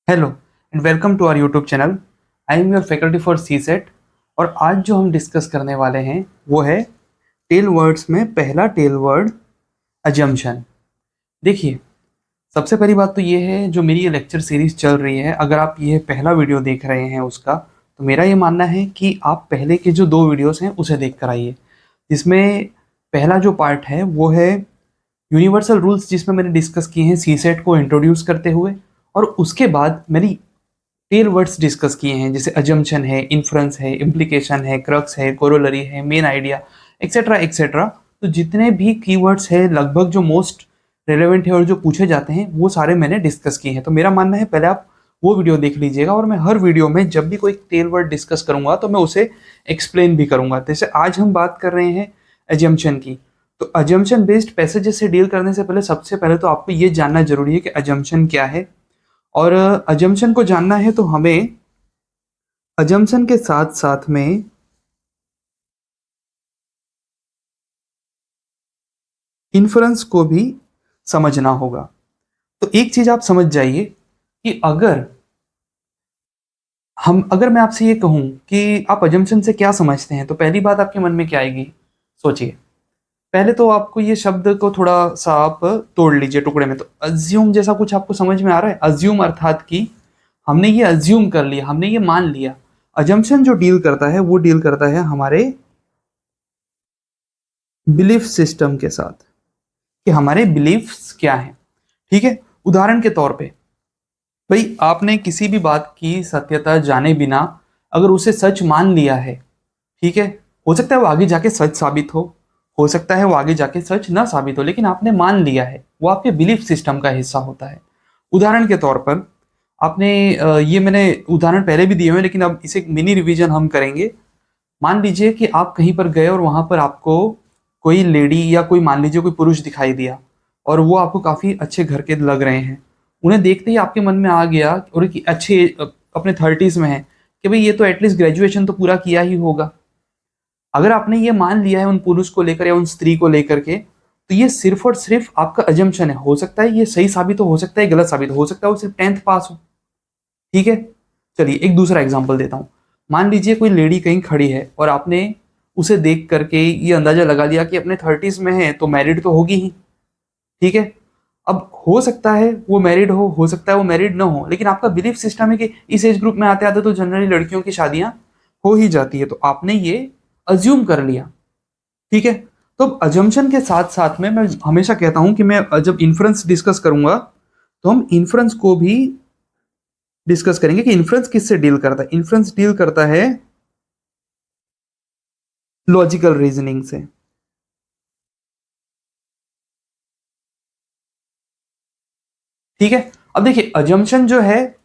Hello and welcome to our YouTube channel. I am your faculty for C set. और आज जो हम discuss करने वाले हैं वो है टेल वर्ड्स में पहला टेल वर्ड अजम्पशन। देखिए, सबसे पहली बात तो ये है, जो मेरी ये लेक्चर सीरीज चल रही है, अगर आप ये पहला वीडियो देख रहे हैं उसका, तो मेरा ये मानना है कि आप पहले के जो 2 वीडियोस हैं उसे देख कर आइए। जिसमें पहला जो पार्ट है वो है यूनिवर्सल रूल्स, जिसमें मैंने डिस्कस किए हैं सी सेट को इंट्रोड्यूस करते हुए। और उसके बाद मेरी टेल वर्ड्स डिस्कस किए हैं, जैसे अजम्पशन है, इन्फ्रेंस है, इम्प्लीकेशन है, क्रक्स है, कोरोलरी है, मेन आइडिया, एक्सेट्रा एक्सेट्रा। तो जितने भी कीवर्ड्स है लगभग जो मोस्ट रेलेवेंट है और जो पूछे जाते हैं वो सारे मैंने डिस्कस किए हैं। तो मेरा मानना है पहले आप वो वीडियो देख लीजिएगा, और मैं हर वीडियो में जब भी कोई टेल वर्ड डिस्कस करूंगा तो मैं उसे एक्सप्लेन भी करूंगा। जैसे आज हम बात कर रहे हैं अजम्पशन की। तो अजम्पशन बेस्ड पैसेजेस से डील करने से पहले सबसे पहले तो आपको ये जानना जरूरी है कि अजम्पशन क्या है। और अजम्पशन को जानना है तो हमें अजम्पशन के साथ साथ में इन्फरेंस को भी समझना होगा। तो एक चीज आप समझ जाइए कि अगर मैं आपसे ये कहूं कि आप अजम्पशन से क्या समझते हैं, तो पहली बात आपके मन में क्या आएगी? सोचिए। पहले तो आपको ये शब्द को थोड़ा सा आप तोड़ लीजिए टुकड़े में। तो अज्यूम जैसा कुछ आपको समझ में आ रहा है? अज्यूम अर्थात कि हमने ये अज्यूम कर लिया, हमने ये मान लिया। अजम्पशन जो डील करता है वो डील करता है हमारे बिलीफ सिस्टम के साथ, कि हमारे बिलीफ्स क्या हैं। ठीक है, उदाहरण के तौर पे, भाई आपने किसी भी बात की सत्यता जाने बिना अगर उसे सच मान लिया है, ठीक है, हो सकता है वो आगे जाके सच साबित हो सकता है वो आगे जाके सच ना साबित हो, लेकिन आपने मान लिया है, वो आपके बिलीफ सिस्टम का हिस्सा होता है। उदाहरण के तौर पर आपने ये मैंने उदाहरण पहले भी दिए हुए हैं, लेकिन अब इसे मिनी रिवीजन हम करेंगे। मान लीजिए कि आप कहीं पर गए और वहां पर आपको कोई लेडी या कोई, मान लीजिए कोई पुरुष दिखाई दिया, और वो आपको काफी अच्छे घर के लग रहे हैं। उन्हें देखते ही आपके मन में आ गया, और एक अच्छे अपने 30s में है, कि भाई ये तो एटलीस्ट ग्रेजुएशन तो पूरा किया ही होगा। अगर आपने ये मान लिया है उन पुरुष को लेकर या उन स्त्री को लेकर के, तो ये सिर्फ और सिर्फ आपका अजम्पशन है। हो सकता है ये सही साबित हो सकता है गलत साबित हो सकता है वो सिर्फ 10th पास हो। ठीक है, चलिए एक दूसरा एग्जाम्पल देता हूं। मान लीजिए कोई लेडी कहीं खड़ी है और आपने उसे देख करके ये अंदाजा लगा लिया कि अपने 30s में है तो मैरिड तो होगी ही। ठीक है, अब हो सकता है वो मैरिड हो सकता है वो मैरिड ना हो, लेकिन आपका बिलीफ सिस्टम है कि इस एज ग्रुप में आते आते तो जनरली लड़कियों की शादियां हो ही जाती है, तो आपने ये अज्यूम कर लिया। ठीक है, तो अजम्पशन के साथ साथ में मैं हमेशा कहता हूं कि मैं जब इन्फ्रेंस डिस्कस करूंगा तो हम इन्फ्रेंस को भी डिस्कस करेंगे कि इन्फ्रेंस किससे डील करता है। इन्फ्रेंस डील करता है लॉजिकल रीजनिंग से। ठीक है, अब देखिए अजम्पशन जो है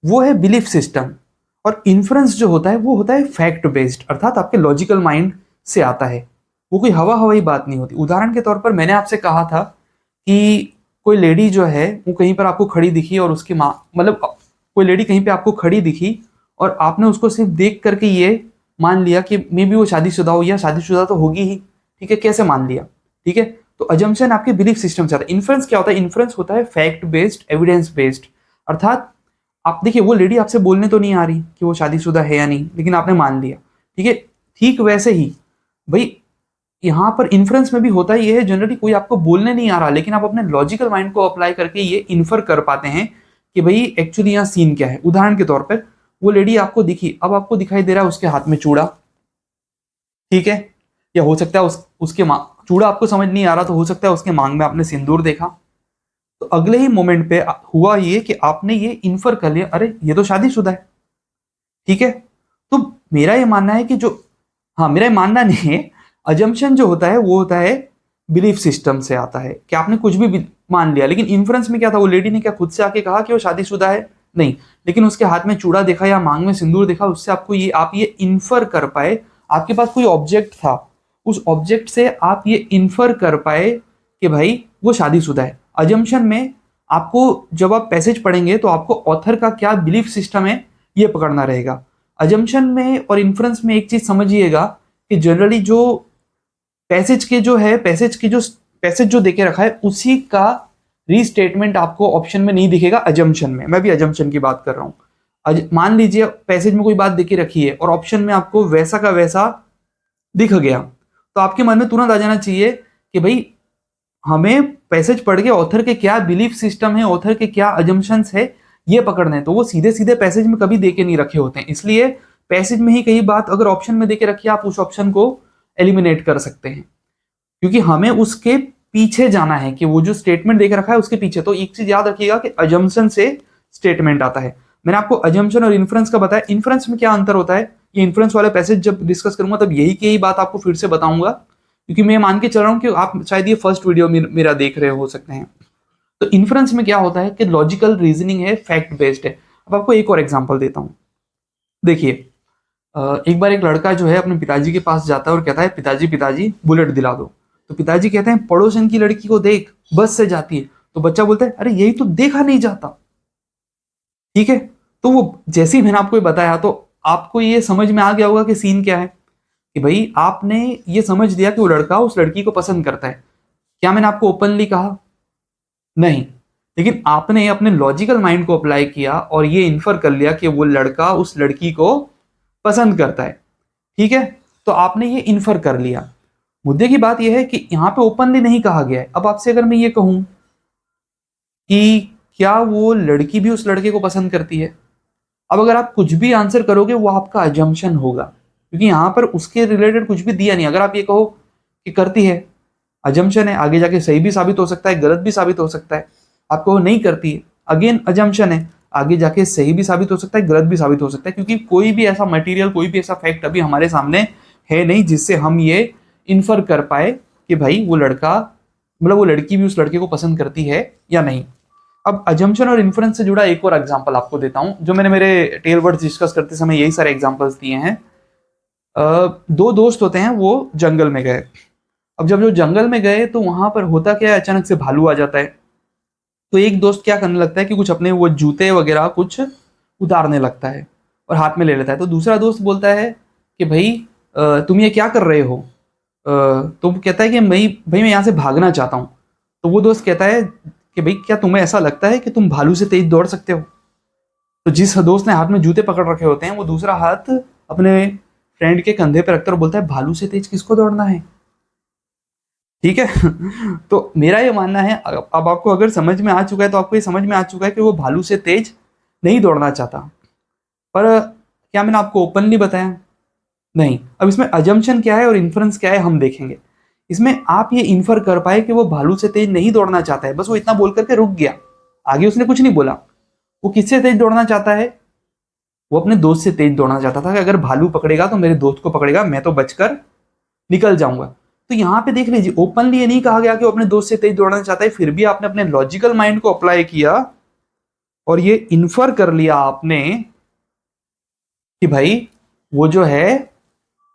वो है बिलीफ सिस्टम, और इन्फ्रेंस जो होता है वो होता है फैक्ट बेस्ड, अर्थात आपके लॉजिकल माइंड से आता है। वो कोई हवा हवाई बात नहीं होती। उदाहरण के तौर पर मैंने आपसे कहा था कि कोई लेडी जो है वो कहीं पर आपको खड़ी दिखी, और उसकी माँ, मतलब कोई लेडी कहीं पे आपको खड़ी दिखी और आपने उसको सिर्फ देख करके ये मान लिया कि मे बी वो शादीशुदा हो, या शादीशुदा तो होगी ही। ठीक है, कैसे मान लिया? ठीक है, तो अजम्पशन आपके बिलीफ सिस्टम से आता है। इन्फ्रेंस क्या होता है? इन्फ्रेंस होता है फैक्ट बेस्ड, एविडेंस बेस्ड। अर्थात आप देखिए, वो लेडी आपसे बोलने तो नहीं आ रही कि वो शादीशुदा है या नहीं, लेकिन आपने मान लिया। ठीक है, ठीक वैसे ही भाई यहाँ पर इन्फ्रेंस में भी होता ही है। जनरली कोई आपको बोलने नहीं आ रहा, लेकिन आप अपने लॉजिकल माइंड को अप्लाई करके ये इन्फर कर पाते हैं कि भाई एक्चुअली यहाँ सीन क्या है। उदाहरण के तौर पर वो लेडी आपको दिखी, अब आपको दिखाई दे रहा है उसके हाथ में चूड़ा। ठीक है, या हो सकता है उसके चूड़ा आपको समझ नहीं आ रहा, तो हो सकता है उसके मांग में आपने सिंदूर देखा। तो अगले ही मोमेंट पे हुआ ये कि आपने ये इन्फर कर लिया, अरे ये तो शादीशुदा है। ठीक है, तो मेरा ये मानना है कि जो, हाँ मेरा ये मानना नहीं है, अजम्पशन जो होता है वो होता है बिलीफ सिस्टम से आता है, कि आपने कुछ भी मान लिया। लेकिन इन्फ्रेंस में क्या था? वो लेडी ने क्या खुद से आके कहा कि वो शादीशुदा है? नहीं, लेकिन उसके हाथ में चूड़ा देखा या मांग में सिंदूर देखा, उससे आपको ये, आप ये इन्फर कर पाए। आपके पास कोई ऑब्जेक्ट था, उस ऑब्जेक्ट से आप ये इन्फर कर पाए कि भाई वो शादीशुदा है। अजम्पशन में आपको, जब आप पैसेज पढ़ेंगे तो आपको ऑथर का क्या बिलीफ सिस्टम है ये पकड़ना रहेगा। अजम्पशन में और इन्फ्रेंस में एक चीज समझिएगा कि जनरली जो पैसेज जो देके रखा है उसी का रीस्टेटमेंट आपको ऑप्शन में नहीं दिखेगा, अजम्पशन में। मैं भी अजम्पशन की बात कर रहा हूँ। मान लीजिए पैसेज में कोई बात दिखी रखी है और ऑप्शन में आपको वैसा का वैसा दिख गया, तो आपके मन में तुरंत आ जाना चाहिए कि भाई हमें पैसेज पढ़ के ऑथर के क्या बिलीफ सिस्टम है, ऑथर के क्या अजम्पशंस है, ये पकड़ना है। तो वो सीधे सीधे पैसेज में कभी देके नहीं रखे होते हैं, इसलिए पैसेज में ही कई बात अगर ऑप्शन में देके रखी है, आप उस ऑप्शन को एलिमिनेट कर सकते हैं, क्योंकि हमें उसके पीछे जाना है कि वो जो स्टेटमेंट देख रखा है उसके पीछे। तो एक चीज याद रखिएगा कि अजम्पशन से स्टेटमेंट आता है। मैंने आपको अजम्पशन और इन्फ्रेंस का बताया। इन्फ्रेंस में क्या अंतर होता है, ये इन्फ्रेंस वाले पैसेज जब डिस्कस करूंगा तब यही की यही बात आपको फिर से बताऊंगा, क्योंकि मैं मान के चल रहा हूं कि आप शायद ये फर्स्ट वीडियो मेरा देख रहे हो सकते हैं। तो इन्फ्रेंस में क्या होता है कि लॉजिकल रीजनिंग है, फैक्ट बेस्ड है। अब आपको एक और एग्जांपल देता हूं। देखिए, एक बार एक लड़का जो है अपने पिताजी के पास जाता है और कहता है, पिताजी पिताजी बुलेट दिला दो। तो पिताजी कहते हैं, पड़ोसन की लड़की को देख, बस से जाती है। तो बच्चा बोलता है, अरे यही तो देखा नहीं जाता। ठीक है, तो वो जैसे ही मैंने आपको ये बताया तो आपको ये समझ में आ गया होगा कि सीन क्या है, कि भाई आपने ये समझ लिया कि वो लड़का उस लड़की को पसंद करता है। क्या मैंने आपको ओपनली कहा? नहीं, लेकिन आपने अपने लॉजिकल माइंड को अप्लाई किया और ये इन्फर कर लिया कि वो लड़का उस लड़की को पसंद करता है। ठीक है, तो आपने ये इन्फर कर लिया। मुद्दे की बात यह है कि यहां पे ओपनली नहीं कहा गया है। अब आपसे अगर मैं ये कहूं कि क्या वो लड़की भी उस लड़के को पसंद करती है, अब अगर आप कुछ भी आंसर करोगे वो आपका अजम्पशन होगा, क्योंकि यहां पर उसके रिलेटेड कुछ भी दिया नहीं। अगर आप ये कहो कि करती है, अजम्पशन है, आगे जाके सही भी साबित हो सकता है, गलत भी साबित हो सकता है। आप कहो नहीं करती है, अगेन अजम्पशन है, आगे जाके सही भी साबित हो सकता है, गलत भी साबित हो सकता है, क्योंकि कोई भी ऐसा मटेरियल, कोई भी ऐसा फैक्ट अभी हमारे सामने है नहीं जिससे हम ये इन्फर कर पाए कि भाई वो लड़का, मतलब वो लड़की भी उस लड़के को पसंद करती है या नहीं। अब अजम्पशन और इन्फ्रेंस से जुड़ा एक और एग्जांपल आपको देता हूं, जो मैंने मेरे टेल वर्ड्स डिस्कस करते समय यही सारे एग्जांपल्स दिए हैं। दो दोस्त होते हैं, वो जंगल में गए। अब जब जो जंगल में गए तो वहां पर होता क्या है, अचानक से भालू आ जाता है। तो एक दोस्त क्या करने लगता है कि कुछ अपने वो जूते वगैरह कुछ उतारने लगता है और हाथ में ले लेता है। तो दूसरा दोस्त बोलता है कि भाई तुम ये क्या कर रहे हो? तो वो कहता है कि भाई मैं यहाँ से भागना चाहता हूँ। तो वो दोस्त कहता है कि भाई क्या तुम्हें ऐसा लगता है कि तुम भालू से तेज दौड़ सकते हो? तो जिस दोस्त ने हाथ में जूते पकड़ रखे होते हैं वो दूसरा हाथ अपने फ्रेंड के कंधे पर रखकर बोलता है, भालू से तेज किसको दौड़ना है? ठीक है। तो मेरा ये मानना है, अब आपको अगर समझ में आ चुका है तो आपको ये समझ में आ चुका है कि वो भालू से तेज नहीं दौड़ना चाहता। पर क्या मैंने आपको ओपनली बताया? नहीं। अब इसमें अजम्पशन क्या है और इन्फ्रेंस क्या है हम देखेंगे। इसमें आप ये इन्फर कर पाए कि वो भालू से तेज नहीं दौड़ना चाहता है, बस वो इतना बोल करके रुक गया, आगे उसने कुछ नहीं बोला। वो किससे तेज दौड़ना चाहता है? वो अपने दोस्त से तेज दौड़ना चाहता था कि अगर भालू पकड़ेगा तो मेरे दोस्त को पकड़ेगा, मैं तो बचकर निकल जाऊंगा। तो यहाँ पे देख लीजिए, ओपनली ये नहीं कहा गया कि वो अपने दोस्त से तेज दौड़ना चाहता है, फिर भी आपने अपने लॉजिकल माइंड को अप्लाई किया और ये इन्फर कर लिया आपने कि भाई वो जो है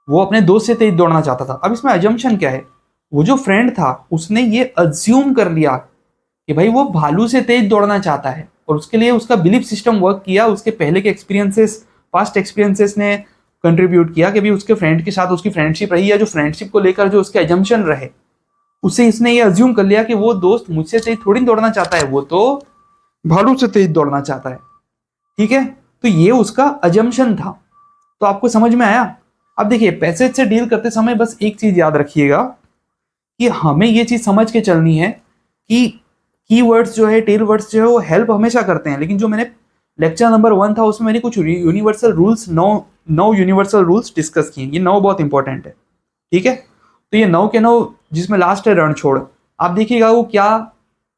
वो अपने दोस्त से तेज दौड़ना चाहता था। अब इसमें अजम्पशन क्या है? वो जो फ्रेंड था उसने ये अज्यूम कर लिया कि भाई वो भालू से तेज दौड़ना चाहता है, और उसके लिए उसका बिलीफ सिस्टम वर्क किया, उसके पहले के एक्सपीरियंसेस, पास्ट एक्सपीरियंसेस ने कंट्रीब्यूट किया कि भी उसके फ्रेंड के साथ उसकी फ्रेंडशिप रही, या जो फ्रेंडशिप को लेकर जो उसके अजम्पशन रहे, उससे इसने ये अज्यूम कर लिया कि वो दोस्त मुझसे तेज थोड़ी दौड़ना चाहता है, वो तो भालू से तेज दौड़ना चाहता है। ठीक है, तो ये उसका अजम्पशन था। तो आपको समझ में आया? अब देखिए, पैसेज से डील करते समय बस एक चीज याद रखिएगा कि हमें ये चीज समझ के चलनी है कि कीवर्ड्स जो है, टेल वर्ड्स जो है, वो हेल्प हमेशा करते हैं, लेकिन जो मैंने लेक्चर नंबर 1 था उसमें मैंने कुछ यूनिवर्सल रूल्स, नौ यूनिवर्सल रूल्स डिस्कस किए। ये 9 बहुत इंपॉर्टेंट है। ठीक है, तो ये 9 के 9 जिसमें लास्ट है रण छोड़, आप देखिएगा वो क्या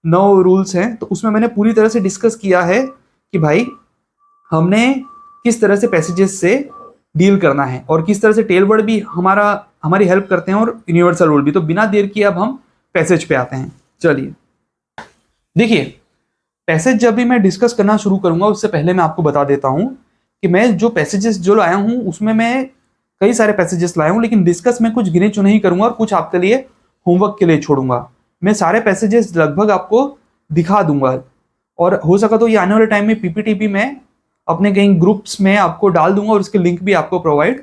9 रूल्स हैं। तो उसमें मैंने पूरी तरह से डिस्कस किया है कि भाई हमने किस तरह से पैसेजेस से डील करना है और किस तरह से टेल वर्ड भी हमारी हेल्प करते हैं और यूनिवर्सल रूल भी। तो बिना देर किए अब हम पैसेज पे आते हैं। चलिए देखिए, पैसेज जब भी मैं डिस्कस करना शुरू करूंगा उससे पहले मैं आपको बता देता हूं कि मैं जो पैसेजेस जो लाया हूं उसमें मैं कई सारे पैसेजेस लाया हूं, लेकिन डिस्कस में कुछ गिने चुने ही करूंगा और कुछ आपके लिए होमवर्क के लिए छोड़ूंगा। मैं सारे पैसेजेस लगभग आपको दिखा दूंगा, और हो सका तो ये आने वाले टाइम में पीपीटी भी मैं अपने कई ग्रुप्स में आपको डाल दूंगा और उसके लिंक भी आपको प्रोवाइड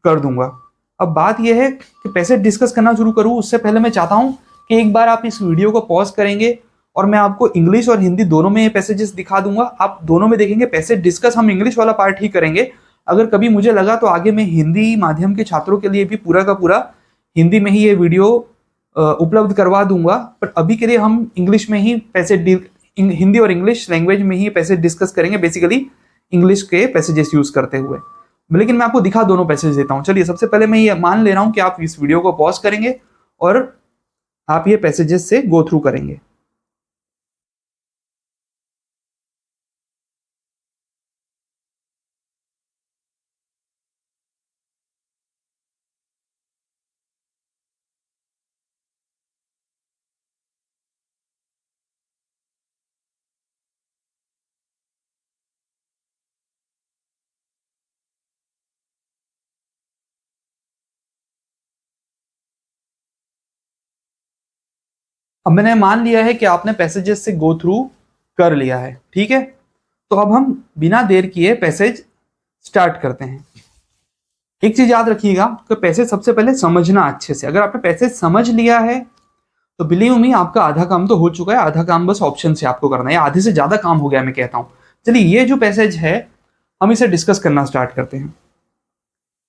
कर दूंगा। अब बात यह है कि पैसेज डिस्कस करना शुरू करूं उससे पहले मैं चाहता हूं कि एक बार आप इस वीडियो को पॉज करेंगे और मैं आपको इंग्लिश और हिंदी दोनों में ये पैसेजेस दिखा दूंगा। आप दोनों में देखेंगे पैसेज डिस्कस हम इंग्लिश वाला पार्ट ही करेंगे। अगर कभी मुझे लगा तो आगे मैं हिंदी माध्यम के छात्रों के लिए भी पूरा का पूरा हिंदी में ही ये वीडियो उपलब्ध करवा दूंगा, पर अभी के लिए हम इंग्लिश में ही पैसेज हिंदी और इंग्लिश लैंग्वेज में ही पैसेज डिस्कस करेंगे, बेसिकली इंग्लिश के पैसेजेस यूज करते हुए। लेकिन मैं आपको दिखा दोनों पैसेज देता हूं। चलिए, सबसे पहले मैं ये मान ले रहा हूं कि आप इस वीडियो को पॉज करेंगे और आप ये पैसेजेस से गो थ्रू करेंगे। अब मैंने मान लिया है कि आपने पैसेजेस से गो थ्रू कर लिया है, ठीक है। तो अब हम बिना देर किए पैसेज स्टार्ट करते हैं। एक चीज याद रखिएगा कि पैसेज सबसे पहले समझना अच्छे से। अगर आपने पैसेज समझ लिया है तो बिलीव मी आपका आधा काम तो हो चुका है, आधा काम बस ऑप्शन से आपको करना है, आधे से ज्यादा काम हो गया मैं कहता हूं। चलिए, ये जो पैसेज है हम इसे डिस्कस करना स्टार्ट करते हैं।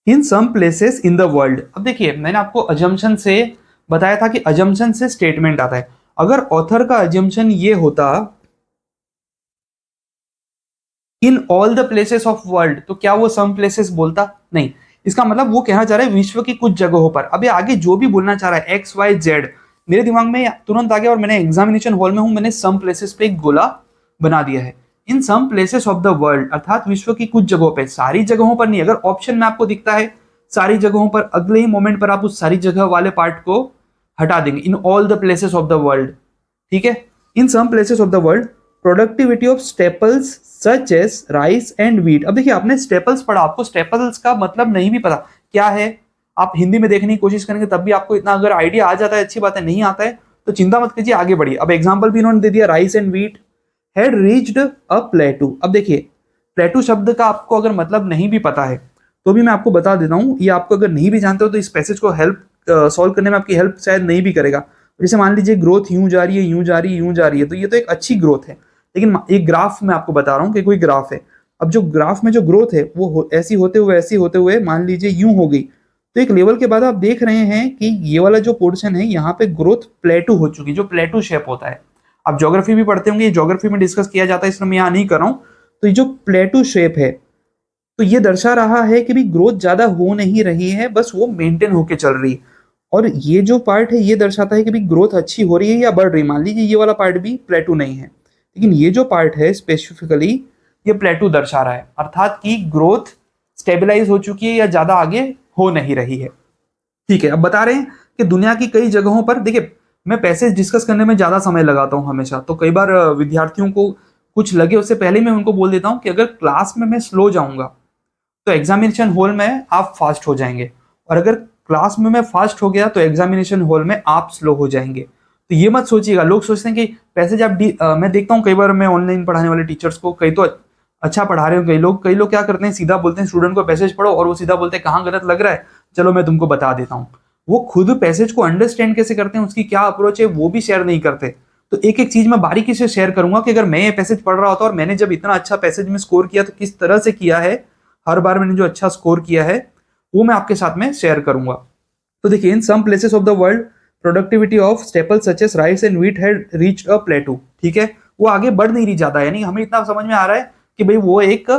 In some places in the world. अब देखिए, मैंने आपको अजम्पशन से बताया था कि अजम्पशन से स्टेटमेंट आता है। अगर ऑथर का अजम्पशन ये होता इन all the places of world, तो क्या वो सम प्लेसेस बोलता? नहीं। इसका मतलब वो कहना चाह रहा है विश्व की कुछ जगहों पर। अब ये आगे जो भी बोलना चाह रहा है एक्स वाई जेड, मेरे दिमाग में तुरंत आ गया और मैंने एग्जामिनेशन हॉल में हूं, मैंने सम प्लेसेस पे एक गोला बना दिया है। In some places of the world अर्थात विश्व की कुछ जगहों पे, सारी जगहों पर नहीं। अगर ऑप्शन में आपको दिखता है सारी जगहों पर, अगले ही मोमेंट पर आप उस सारी जगह वाले पार्ट को हटा देंगे, in all the places of the world, ठीक है। In some places of the world productivity of staples such as rice and wheat. अब देखिए, आपने स्टेपल्स पढ़ा, आपको स्टेपल्स का मतलब नहीं भी पता क्या है, आप हिंदी में देखने की कोशिश करेंगे तब भी आपको इतना अगर आइडिया आ जाता है, अच्छी बात है। नहीं आता है तो चिंता मत कीजिए, आगे बढ़िए। अब एग्जांपल भी इन्होंने दे दिया, rice and wheat had reached a प्लेटू। अब देखिए, प्लेटू शब्द का आपको अगर मतलब नहीं भी पता है तो भी मैं आपको बता देता हूं, ये आपको अगर नहीं भी जानते हो तो इस पैसेज को हेल्प सॉल्व करने में आपकी हेल्प शायद नहीं भी करेगा। जैसे मान लीजिए ग्रोथ यूं जा रही है, यूं जा रही है, यूं जा रही है, तो ये तो एक अच्छी ग्रोथ है। लेकिन एक ग्राफ में आपको बता रहा हूं कि कोई ग्राफ है, अब जो ग्राफ में जो ग्रोथ है वो ऐसी होते हुए मान लीजिए यूं हो गई, तो एक लेवल के बाद आप देख रहे हैं कि ये वाला जो पोर्शन है यहाँ पे ग्रोथ प्लेटू हो चुकी, जो प्लेटू शेप होता है। आप ज्योग्राफी भी पढ़ते होंगे, ज्योग्राफी में डिस्कस किया जाता है, इसलिए मैं यहाँ नहीं कर रहा हूँ। तो ये जो प्लेटू शेप है, तो ये दर्शा रहा है कि भी ग्रोथ ज्यादा हो नहीं रही है, बस वो मेंटेन होके चल रही है। और ये जो पार्ट है ये दर्शाता है कि भी ग्रोथ अच्छी हो रही है या बढ़ रही है। मान लीजिए ये वाला पार्ट भी प्लेटू नहीं है, लेकिन ये जो पार्ट है स्पेसिफिकली ये प्लेटू दर्शा रहा है, अर्थात कि ग्रोथ स्टेबलाइज हो चुकी है या ज्यादा आगे हो नहीं रही है, ठीक है। अब बता रहे हैं कि दुनिया की कई जगहों पर, देखिए मैं पैसेज डिस्कस करने में ज्यादा समय लगाता हूं हमेशा, तो कई बार विद्यार्थियों को कुछ लगे उससे पहले मैं उनको बोल देता हूं कि अगर क्लास में मैं स्लो जाऊंगा तो एग्जामिनेशन हॉल में आप फास्ट हो जाएंगे, और अगर क्लास में मैं फास्ट हो गया तो एग्जामिनेशन हॉल में आप स्लो हो जाएंगे। तो ये मत सोचिएगा, लोग सोचते हैं कि पैसेज आप मैं देखता हूँ कई बार मैं ऑनलाइन पढ़ाने वाले टीचर्स को, कई तो अच्छा पढ़ा रहे हो, कई लोग क्या करते हैं सीधा बोलते हैं स्टूडेंट को पैसेज पढ़ो, और वो सीधा बोलते हैं कहाँ गलत लग रहा है चलो मैं तुमको बता देता हूँ। वो खुद पैसेज को अंडरस्टैंड कैसे करते हैं, उसकी क्या अप्रोच है वो भी शेयर नहीं करते। तो एक एक चीज मैं बारीकी से शेयर करूंगा कि अगर मैं ये पैसेज पढ़ रहा होता और मैंने जब इतना अच्छा पैसेज में स्कोर किया तो किस तरह से किया है, हर बार मैंने जो अच्छा स्कोर किया है वो मैं आपके साथ में शेयर करूंगा। तो देखिए, in some places of the world productivity of staple such as rice and wheat had reached a plateau, ठीक है। वो आगे बढ़ नहीं रही ज्यादा, यानी हमें इतना समझ में आ रहा है कि भाई वो एक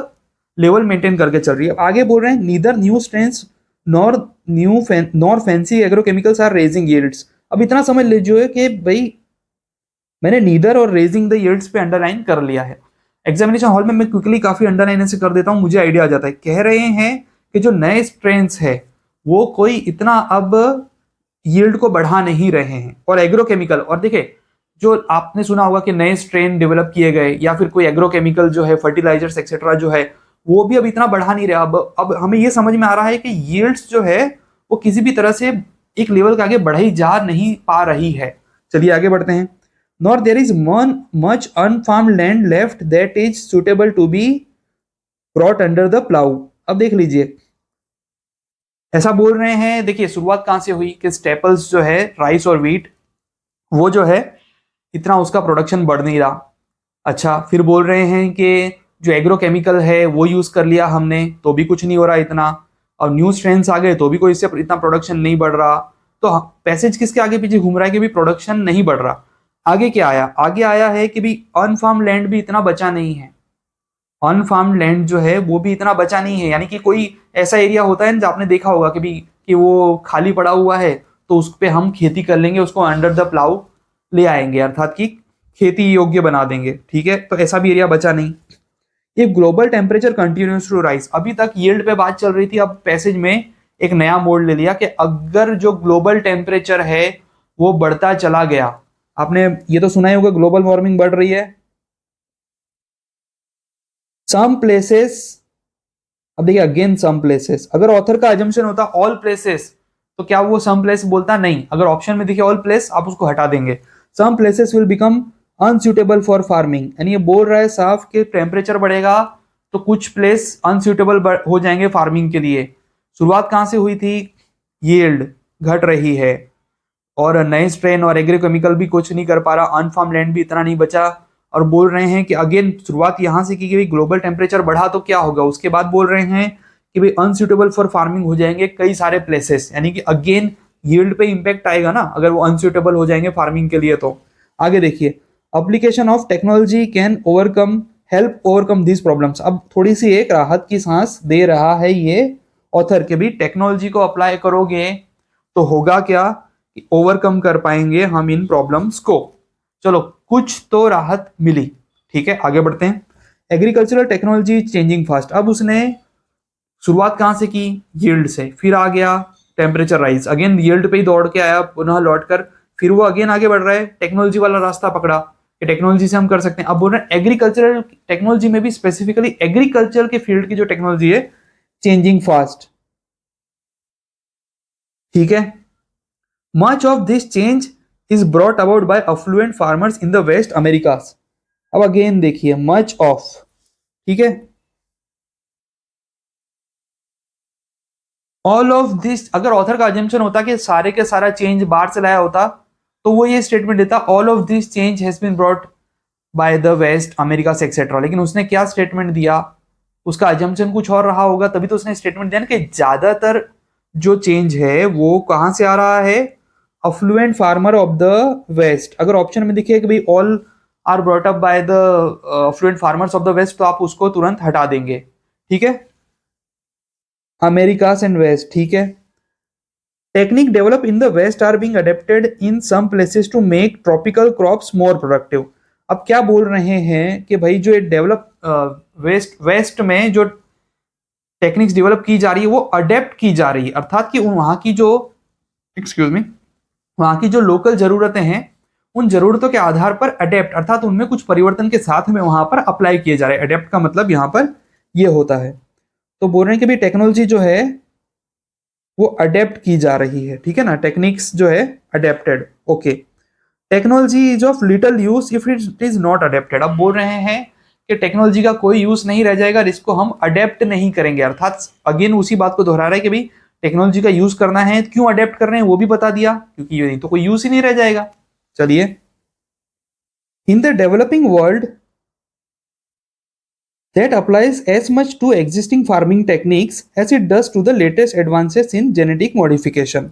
लेवल मेंटेन करके चल रही है। आगे बोल रहे हैं neither new strains nor fancy agrochemicals are raising yields. अब इतना समझ लीजिए कि भाई मैंने नीदर और रेजिंग द यील्ड्स पे अंडरलाइन कर लिया है। एग्जामिनेशन हॉल में मैं क्विकली काफी अंडरलाइन से कर देता हूं, मुझे आइडिया आ जाता है। कह रहे हैं कि जो नए स्ट्रेन्स है वो कोई इतना अब यील्ड को बढ़ा नहीं रहे हैं, और एग्रोकेमिकल, और देखिए जो आपने सुना होगा कि नए स्ट्रेन डेवलप किए गए या फिर कोई एग्रोकेमिकल जो है फर्टिलाइजर्स एक्सेट्रा जो है वो भी अब इतना बढ़ा नहीं रहा। अब हमें ये समझ में आ रहा है कि यील्ड्स जो है वो किसी भी तरह से एक लेवल के आगे बढ़ाई जा नहीं पा रही है। चलिए आगे बढ़ते हैं। Nor there is much unfarmed land left that is suitable to be brought under the plough. अब देख लीजिए, ऐसा बोल रहे हैं, देखिए शुरुआत कहां से हुई कि स्टेपल्स जो है राइस और व्हीट वो जो है इतना उसका प्रोडक्शन बढ़ नहीं रहा। अच्छा, फिर बोल रहे हैं कि जो एग्रोकेमिकल है वो यूज़ कर लिया हमने तो भी कुछ नहीं हो रहा इतना, और न्यू स्ट्रेंस आ गए तो भी कोई इससे इतना प्रोडक्शन नहीं बढ़ रहा। तो पैसेज किसके आगे पीछे घूम रहा है कि भी प्रोडक्शन नहीं बढ़ रहा। आगे क्या आया, आगे आया है कि भी अनफार्म लैंड भी इतना बचा नहीं है। अनफार्म लैंड जो है वो भी इतना बचा नहीं है, यानी कि कोई ऐसा एरिया होता है जो आपने देखा होगा कि भी कि वो खाली पड़ा हुआ है तो उस पर हम खेती कर लेंगे, उसको अंडर द प्लाउ ले आएंगे, अर्थात कि खेती योग्य बना देंगे। ठीक है, तो ऐसा भी एरिया बचा नहीं। ये global temperature continues to rise, अभी तक यील्ड पे बात चल रही थी, अब पैसेज में एक नया मोड़ ले लिया कि अगर जो ग्लोबल टेम्परेचर है वो बढ़ता चला गया, आपने ये तो सुना ही होगा ग्लोबल वार्मिंग बढ़ रही है। सम प्लेसेस, अब देखिए अगेन सम प्लेसेस, अगर ऑथर का अजम्पशन होता ऑल प्लेसेस तो क्या वो सम प्लेस बोलता? नहीं, अगर ऑप्शन में देखिए ऑल प्लेस आप उसको हटा देंगे। Some places will become unsuitable for farming, यानी ये बोल रहा है साफ कि टेम्परेचर बढ़ेगा तो कुछ प्लेस अनसूटेबल हो जाएंगे फार्मिंग के लिए। शुरुआत कहाँ से हुई थी? यील्ड घट रही है और नए स्ट्रेन और एग्रोकेमिकल भी कुछ नहीं कर पा रहा, अनफार्म लैंड भी इतना नहीं बचा, और बोल रहे हैं कि अगेन शुरुआत यहां से की कि ग्लोबल टेम्परेचर बढ़ा तो क्या होगा, उसके बाद बोल रहे हैं कि भाई अनसूटेबल फॉर फार्मिंग हो जाएंगे कई सारे प्लेसेस, यानी कि अगेन यील्ड पे इंपैक्ट आएगा ना अगर वो अनसूटेबल हो जाएंगे फार्मिंग के लिए। तो आगे देखिए, application of technology can overcome help overcome this problems. अब थोड़ी सी एक राहत की सांस दे रहा है ये ऑथर के भी, टेक्नोलॉजी को अप्लाई करोगे तो होगा क्या, ओवरकम कर पाएंगे हम इन प्रॉब्लम्स को। चलो कुछ तो राहत मिली। ठीक है, आगे बढ़ते हैं। एग्रीकल्चरल टेक्नोलॉजी चेंजिंग फास्ट, अब उसने शुरुआत कहां से की? यील्ड से, फिर आ गया टेम्परेचर राइज, अगेन यील्ड पे ही दौड़ के आया पुनः लौटकर, फिर वो अगेन आगे बढ़ रहा है, टेक्नोलॉजी वाला रास्ता पकड़ा कि टेक्नोलॉजी से हम कर सकते हैं। अब बोल रहे हैं एग्रीकल्चरल टेक्नोलॉजी में भी, स्पेसिफिकली एग्रीकल्चर के फील्ड की जो टेक्नोलॉजी है चेंजिंग फास्ट। ठीक है, much of this change is brought about by affluent farmers in the west Americas. अब अगेन देखिए मच ऑफ, ठीक है, ऑल ऑफ दिस, अगर ऑथर का अजम्पशन होता कि सारे के सारा चेंज बाहर से लाया होता तो वो ये स्टेटमेंट देता all of this change has been brought by the west America से एक्सेट्रा। लेकिन उसने क्या स्टेटमेंट दिया, उसका अजम्पशन कुछ और रहा होगा, तभी तो उसने स्टेटमेंट दिया ना कि ज्यादातर जो चेंज है वो कहां से आ रहा है? Affluent farmer of the west. अगर ऑप्शन में दिखे कि भाई all are brought up by the affluent farmers of the west तो आप उसको तुरंत हटा देंगे। ठीक है, अमेरिकास एंड वेस्ट। ठीक है, technique develop in the west are being adapted in some places to make tropical crops more productive. अब क्या बोल रहे हैं कि भाई जो डेवलप वेस्ट में जो टेक्निक्स डेवलप की जा रही है वो अडेप्ट की जा रही है, अर्थात कि वहां की जो, एक्सक्यूज मी, वहां की जो लोकल जरूरतें हैं उन जरूरतों के आधार पर अडेप्ट, अर्थात उनमें कुछ परिवर्तन के साथ में वहां पर अप्लाई किए जा रहे हैं। अडेप्ट का मतलब यहां पर ये होता है। तो बोल रहे हैं कि भाई टेक्नोलॉजी जो है वो अडेप्ट की जा रही है। ठीक है ना, टेक्निक्स जो है adapted. Okay, technology is of little use if it is not adapted. अब बोल रहे हैं कि टेक्नोलॉजी का कोई यूज नहीं रह जाएगा जिसको हम अडेप्ट नहीं करेंगे, अर्थात अगेन उसी बात को दोहरा रहा है कि भाई टेक्नोलॉजी का यूज करना है, क्यों अडेप्ट कर रहे हैं वो भी बता दिया, क्योंकि ये नहीं तो कोई यूज ही नहीं रह जाएगा। चलिए, in the developing world that applies as much to existing farming techniques as it does to the latest advances in genetic modification।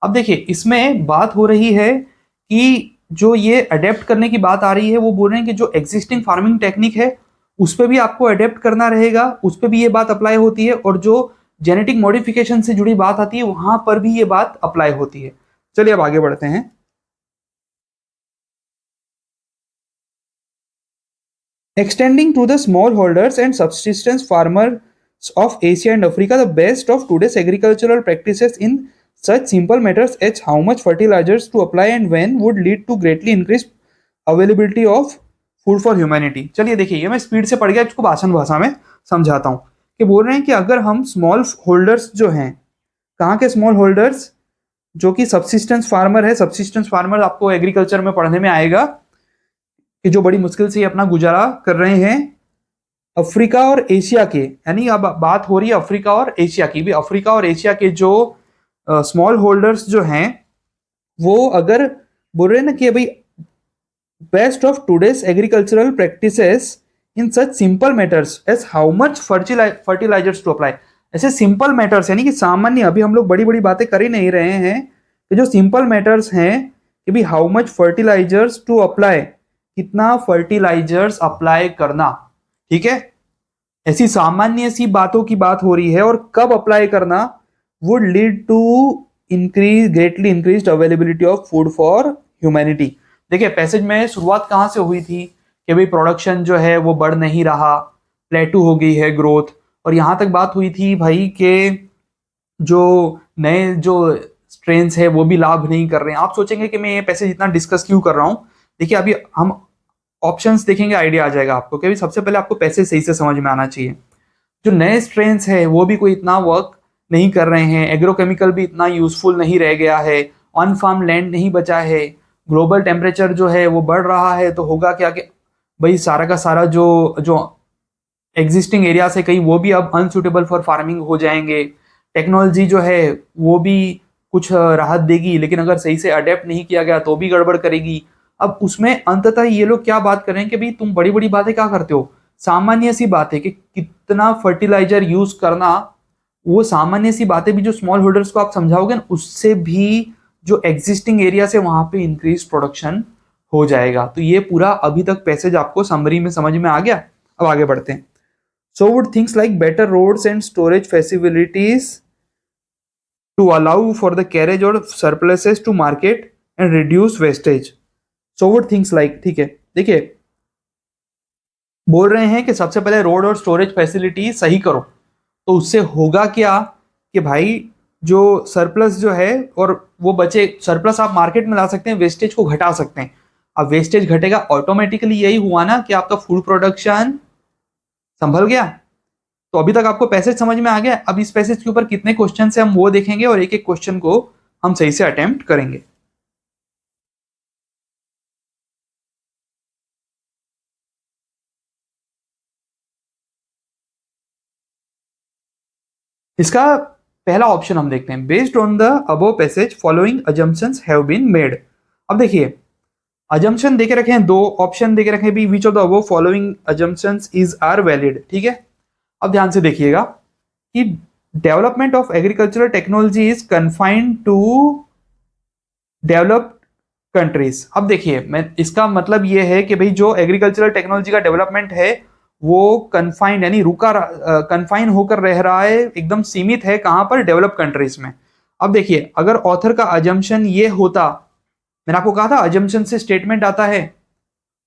अब देखिए इसमें बात हो रही है कि जो ये अडेप्ट करने की बात आ रही है वो बोल रहे हैं कि जो एग्जिस्टिंग फार्मिंग टेक्निक है उस पर भी आपको अडेप्ट करना रहेगा, उस पर भी ये बात अप्लाई होती है, और जो जेनेटिक मॉडिफिकेशन से जुड़ी बात आती है वहां पर भी ये बात अप्लाई होती है। चलिए अब आगे बढ़ते हैं। Extending to the smallholders and subsistence farmers of Asia and Africa, the best of today's agricultural practices in such simple matters as how much fertilizers to apply and when would lead to greatly increased availability of food for humanity। चलिए देखिए, ये मैं speed से पढ़ गया, इसको आसान भाषा में समझाता हूँ कि बोल रहे हैं कि अगर हम स्मॉल होल्डर्स जो हैं, कहाँ के स्मॉल होल्डर्स? जो कि सबसिस्टेंस फार्मर है। सबसिस्टेंस फार्मर आपको एग्रीकल्चर में पढ़ने में आएगा कि जो बड़ी मुश्किल से अपना गुजारा कर रहे हैं अफ्रीका और एशिया के, यानी अब बात हो रही है अफ्रीका और एशिया की भी। अफ्रीका और एशिया के जो स्मॉल होल्डर्स जो हैं वो अगर बोल रहे हैं ना कि भाई best of today's agricultural practices in such simple matters as how much fertilizers to apply. ऐसे सिंपल मैटर्स यानी कि सामान्य, अभी हम लोग बड़ी बड़ी बातें कर ही नहीं रहे हैं, कि जो सिंपल मैटर्स हैं कि भी how much fertilizers to apply, कितना फर्टिलाइजर्स अप्लाई करना, ठीक है, ऐसी सामान्य सी बातों की बात हो रही है, और कब अप्लाई करना, would lead to greatly increase availability of food for humanity. देखिए पैसेज में शुरुआत कहाँ से हुई थी कि भाई प्रोडक्शन जो है वो बढ़ नहीं रहा, प्लेटू हो गई है ग्रोथ, और यहाँ तक बात हुई थी भाई के जो नए जो स्ट्रेन्स है वो भी लाभ नहीं कर रहे हैं। आप सोचेंगे कि मैं ये पैसेज इतना डिस्कस क्यों कर रहा हूँ, देखिए अभी हम ऑप्शंस देखेंगे, आइडिया आ जाएगा आपको कि सबसे पहले आपको पैसेज सही से समझ में आना चाहिए। जो नए स्ट्रेन्स है वो भी कोई इतना वर्क नहीं कर रहे हैं, एग्रोकेमिकल भी इतना यूजफुल नहीं रह गया है, ऑन फार्म लैंड नहीं बचा है, ग्लोबल टेम्परेचर जो है वो बढ़ रहा है, तो होगा क्या कि भाई सारा का सारा जो जो एग्जिस्टिंग एरियाज है कहीं वो भी अब अनसुटेबल फॉर फार्मिंग हो जाएंगे। टेक्नोलॉजी जो है वो भी कुछ राहत देगी, लेकिन अगर सही से अडेप्ट नहीं किया गया तो भी गड़बड़ करेगी। अब उसमें अंततः ये लोग क्या बात करें कि भाई तुम बड़ी बड़ी बातें क्या करते हो, सामान्य सी बात है कि कितना फर्टिलाइजर यूज करना, वो सामान्य सी बातें भी जो स्मॉल होल्डर्स को आप समझाओगे ना, उससे भी जो एग्जिस्टिंग एरिया से वहां पे इंक्रीज प्रोडक्शन हो जाएगा। तो ये पूरा अभी तक पैसेज आपको समरी में समझ में आ गया। अब आगे बढ़ते हैं। So would things like better roads and storage facilities to allow for the carriage of surpluses to market and reduce wastage. So would things like, ठीक है, देखिए बोल रहे हैं कि सबसे पहले रोड और स्टोरेज फैसिलिटी सही करो, तो उससे होगा क्या कि भाई जो सरप्लस जो है और वो बचे सरप्लस आप मार्केट में ला सकते हैं, वेस्टेज को घटा सकते हैं। अब वेस्टेज घटेगा ऑटोमेटिकली, यही हुआ ना कि आपका फूड प्रोडक्शन संभल गया। तो अभी तक आपको पैसेज समझ में आ गया। अब इस पैसेज के ऊपर कितने क्वेश्चन है हम वो देखेंगे, और एक एक क्वेश्चन को हम सही से अटेम्प्ट करेंगे। इसका पहला ऑप्शन हम देखते हैं, based on the above passage following assumptions have been made. अब देखिए अजम्पशन देके रखे हैं, दो ऑप्शन देके रखे हैं भी, which of the above following assumptions is are valid, ठीक है। अब ध्यान से देखिएगा कि development of agricultural technology is confined to developed countries. अब देखिए मैं इसका मतलब ये है कि भाई जो एग्रीकल्चरल टेक्नोलॉजी का डेवलपमेंट है वो कन्फाइंड यानी रुका कन्फाइन होकर रह रहा है, एकदम सीमित है, कहां पर, डेवलप कंट्रीज में। अब देखिए अगर ऑथर का अजम्पशन ये होता, मैंने आपको कहा था अजम्पशन से स्टेटमेंट आता है,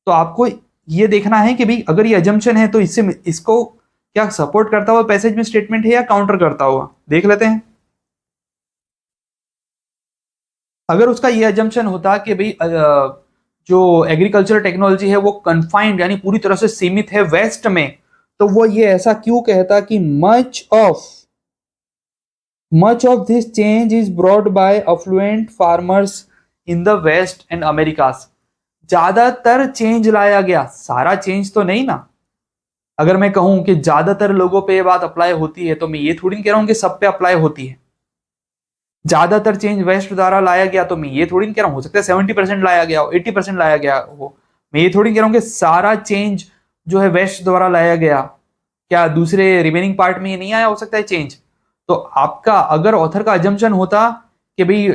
तो आपको ये देखना है कि भाई अगर ये अजम्पशन है तो इससे इसको क्या सपोर्ट करता हुआ पैसेज में स्टेटमेंट है या काउंटर करता हुआ, देख लेते हैं। अगर उसका ये अजम्पशन होता कि भाई जो एग्रीकल्चर टेक्नोलॉजी है वो कन्फाइंड यानी पूरी तरह से सीमित है वेस्ट में, तो वो ये ऐसा क्यों कहता कि much of this change is brought by affluent farmers in the west and Americas. ज्यादातर चेंज लाया गया, सारा चेंज तो नहीं ना। अगर मैं कहूं कि ज्यादातर लोगों पे ये बात अप्लाई होती है, तो मैं ये थोड़ी नहीं कह रहा हूं कि सब पे अप्लाई होती है। ज्यादातर चेंज वेस्ट द्वारा लाया गया, तो मैं ये थोड़ी नहीं कह रहा हूं, हो सकता है 70% लाया गया हो, 80% लाया गया हो। मैं ये थोड़ी नहीं कह रहा हूं कि सारा चेंज जो है वेस्ट द्वारा लाया गया, क्या दूसरे रिमेनिंग पार्ट में ये नहीं आया हो सकता है चेंज। तो आपका अगर ऑथर का अजम्पशन होता कि भाई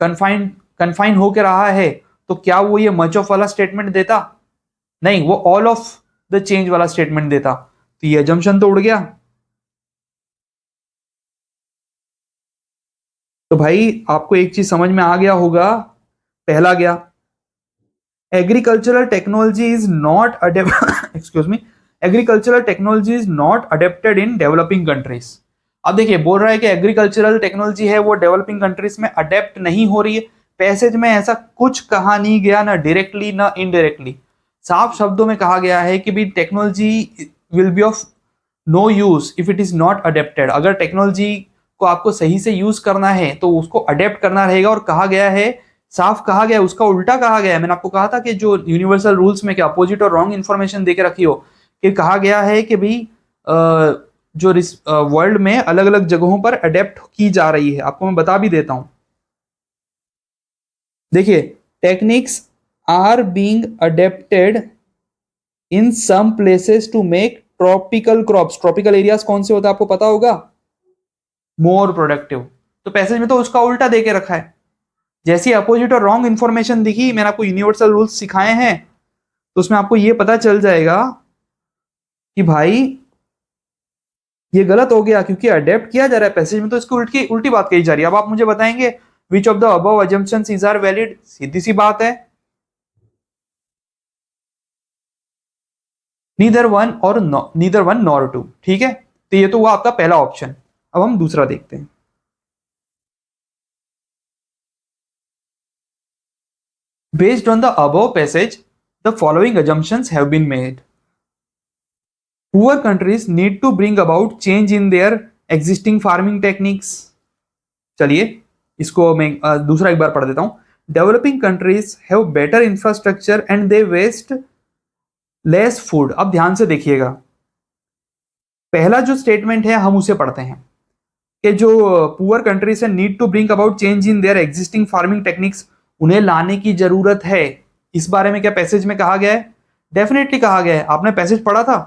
कन्फाइन कन्फाइन होकर रहा है, तो क्या वो ये मच ऑफ वाला स्टेटमेंट देता, नहीं, वो ऑल ऑफ द चेंज वाला स्टेटमेंट देता। तो ये अजम्पशन तो उड़ गया। तो भाई आपको एक चीज समझ में आ गया होगा, पहला गया, agricultural technology is not excuse me, agricultural technology is not adapted in developing countries. अब देखिए बोल रहा है कि एग्रीकल्चरल टेक्नोलॉजी है वो डेवलपिंग कंट्रीज में अडेप्ट नहीं हो रही है। पैसेज में ऐसा कुछ कहा नहीं गया, ना डायरेक्टली ना इनडायरेक्टली, साफ शब्दों में कहा गया है कि भी technology will be of no use if it is not adapted. अगर टेक्नोलॉजी को आपको सही से यूज करना है तो उसको अडेप्ट करना रहेगा, और कहा गया है, साफ कहा गया है, उसका उल्टा कहा गया है। मैंने आपको कहा था कि जो यूनिवर्सल रूल्स में क्या अपोजिट और रॉन्ग इन्फॉर्मेशन देके रखी हो, कि कहा गया है कि भाई जो वर्ल्ड में अलग अलग जगहों पर अडेप्ट की जा रही है। आपको मैं बता भी देता हूं, देखिए techniques are being adapted in some places to make tropical crops. Tropical areas कौन से होता है आपको पता होगा? More productive. तो पैसेज में तो उसका उल्टा दे के रखा है। जैसी अपोजिट और रॉन्ग इंफॉर्मेशन दिखी, मैंने आपको यूनिवर्सल रूल्स सिखाए हैं, तो उसमें आपको ये पता चल जाएगा कि भाई ये गलत हो गया, क्योंकि अडेप्ट किया जा रहा है पैसेज में, तो इसकी उल्टी उल्टी बात कही जा रही है। अब आप मुझे बताएंगे which of the above assumptions is are valid? सीधी सी बात है, neither one or neither one nor two. ठीक है, तो ये तो हुआ आपका पहला ऑप्शन। अब हम दूसरा देखते हैं। Based on the above passage the following assumptions have been made. Poor countries need to bring about change in their existing farming techniques. चलिए इसको मैं दूसरा एक बार पढ़ देता हूं। Developing countries have better infrastructure and they waste less food. अब ध्यान से देखिएगा, पहला जो स्टेटमेंट है हम उसे पढ़ते हैं कि जो पुअर कंट्रीज है need to bring about change in their existing farming techniques, उन्हें लाने की जरूरत है। इस बारे में क्या पैसेज में कहा गया है? डेफिनेटली कहा गया है। आपने पैसेज पढ़ा था?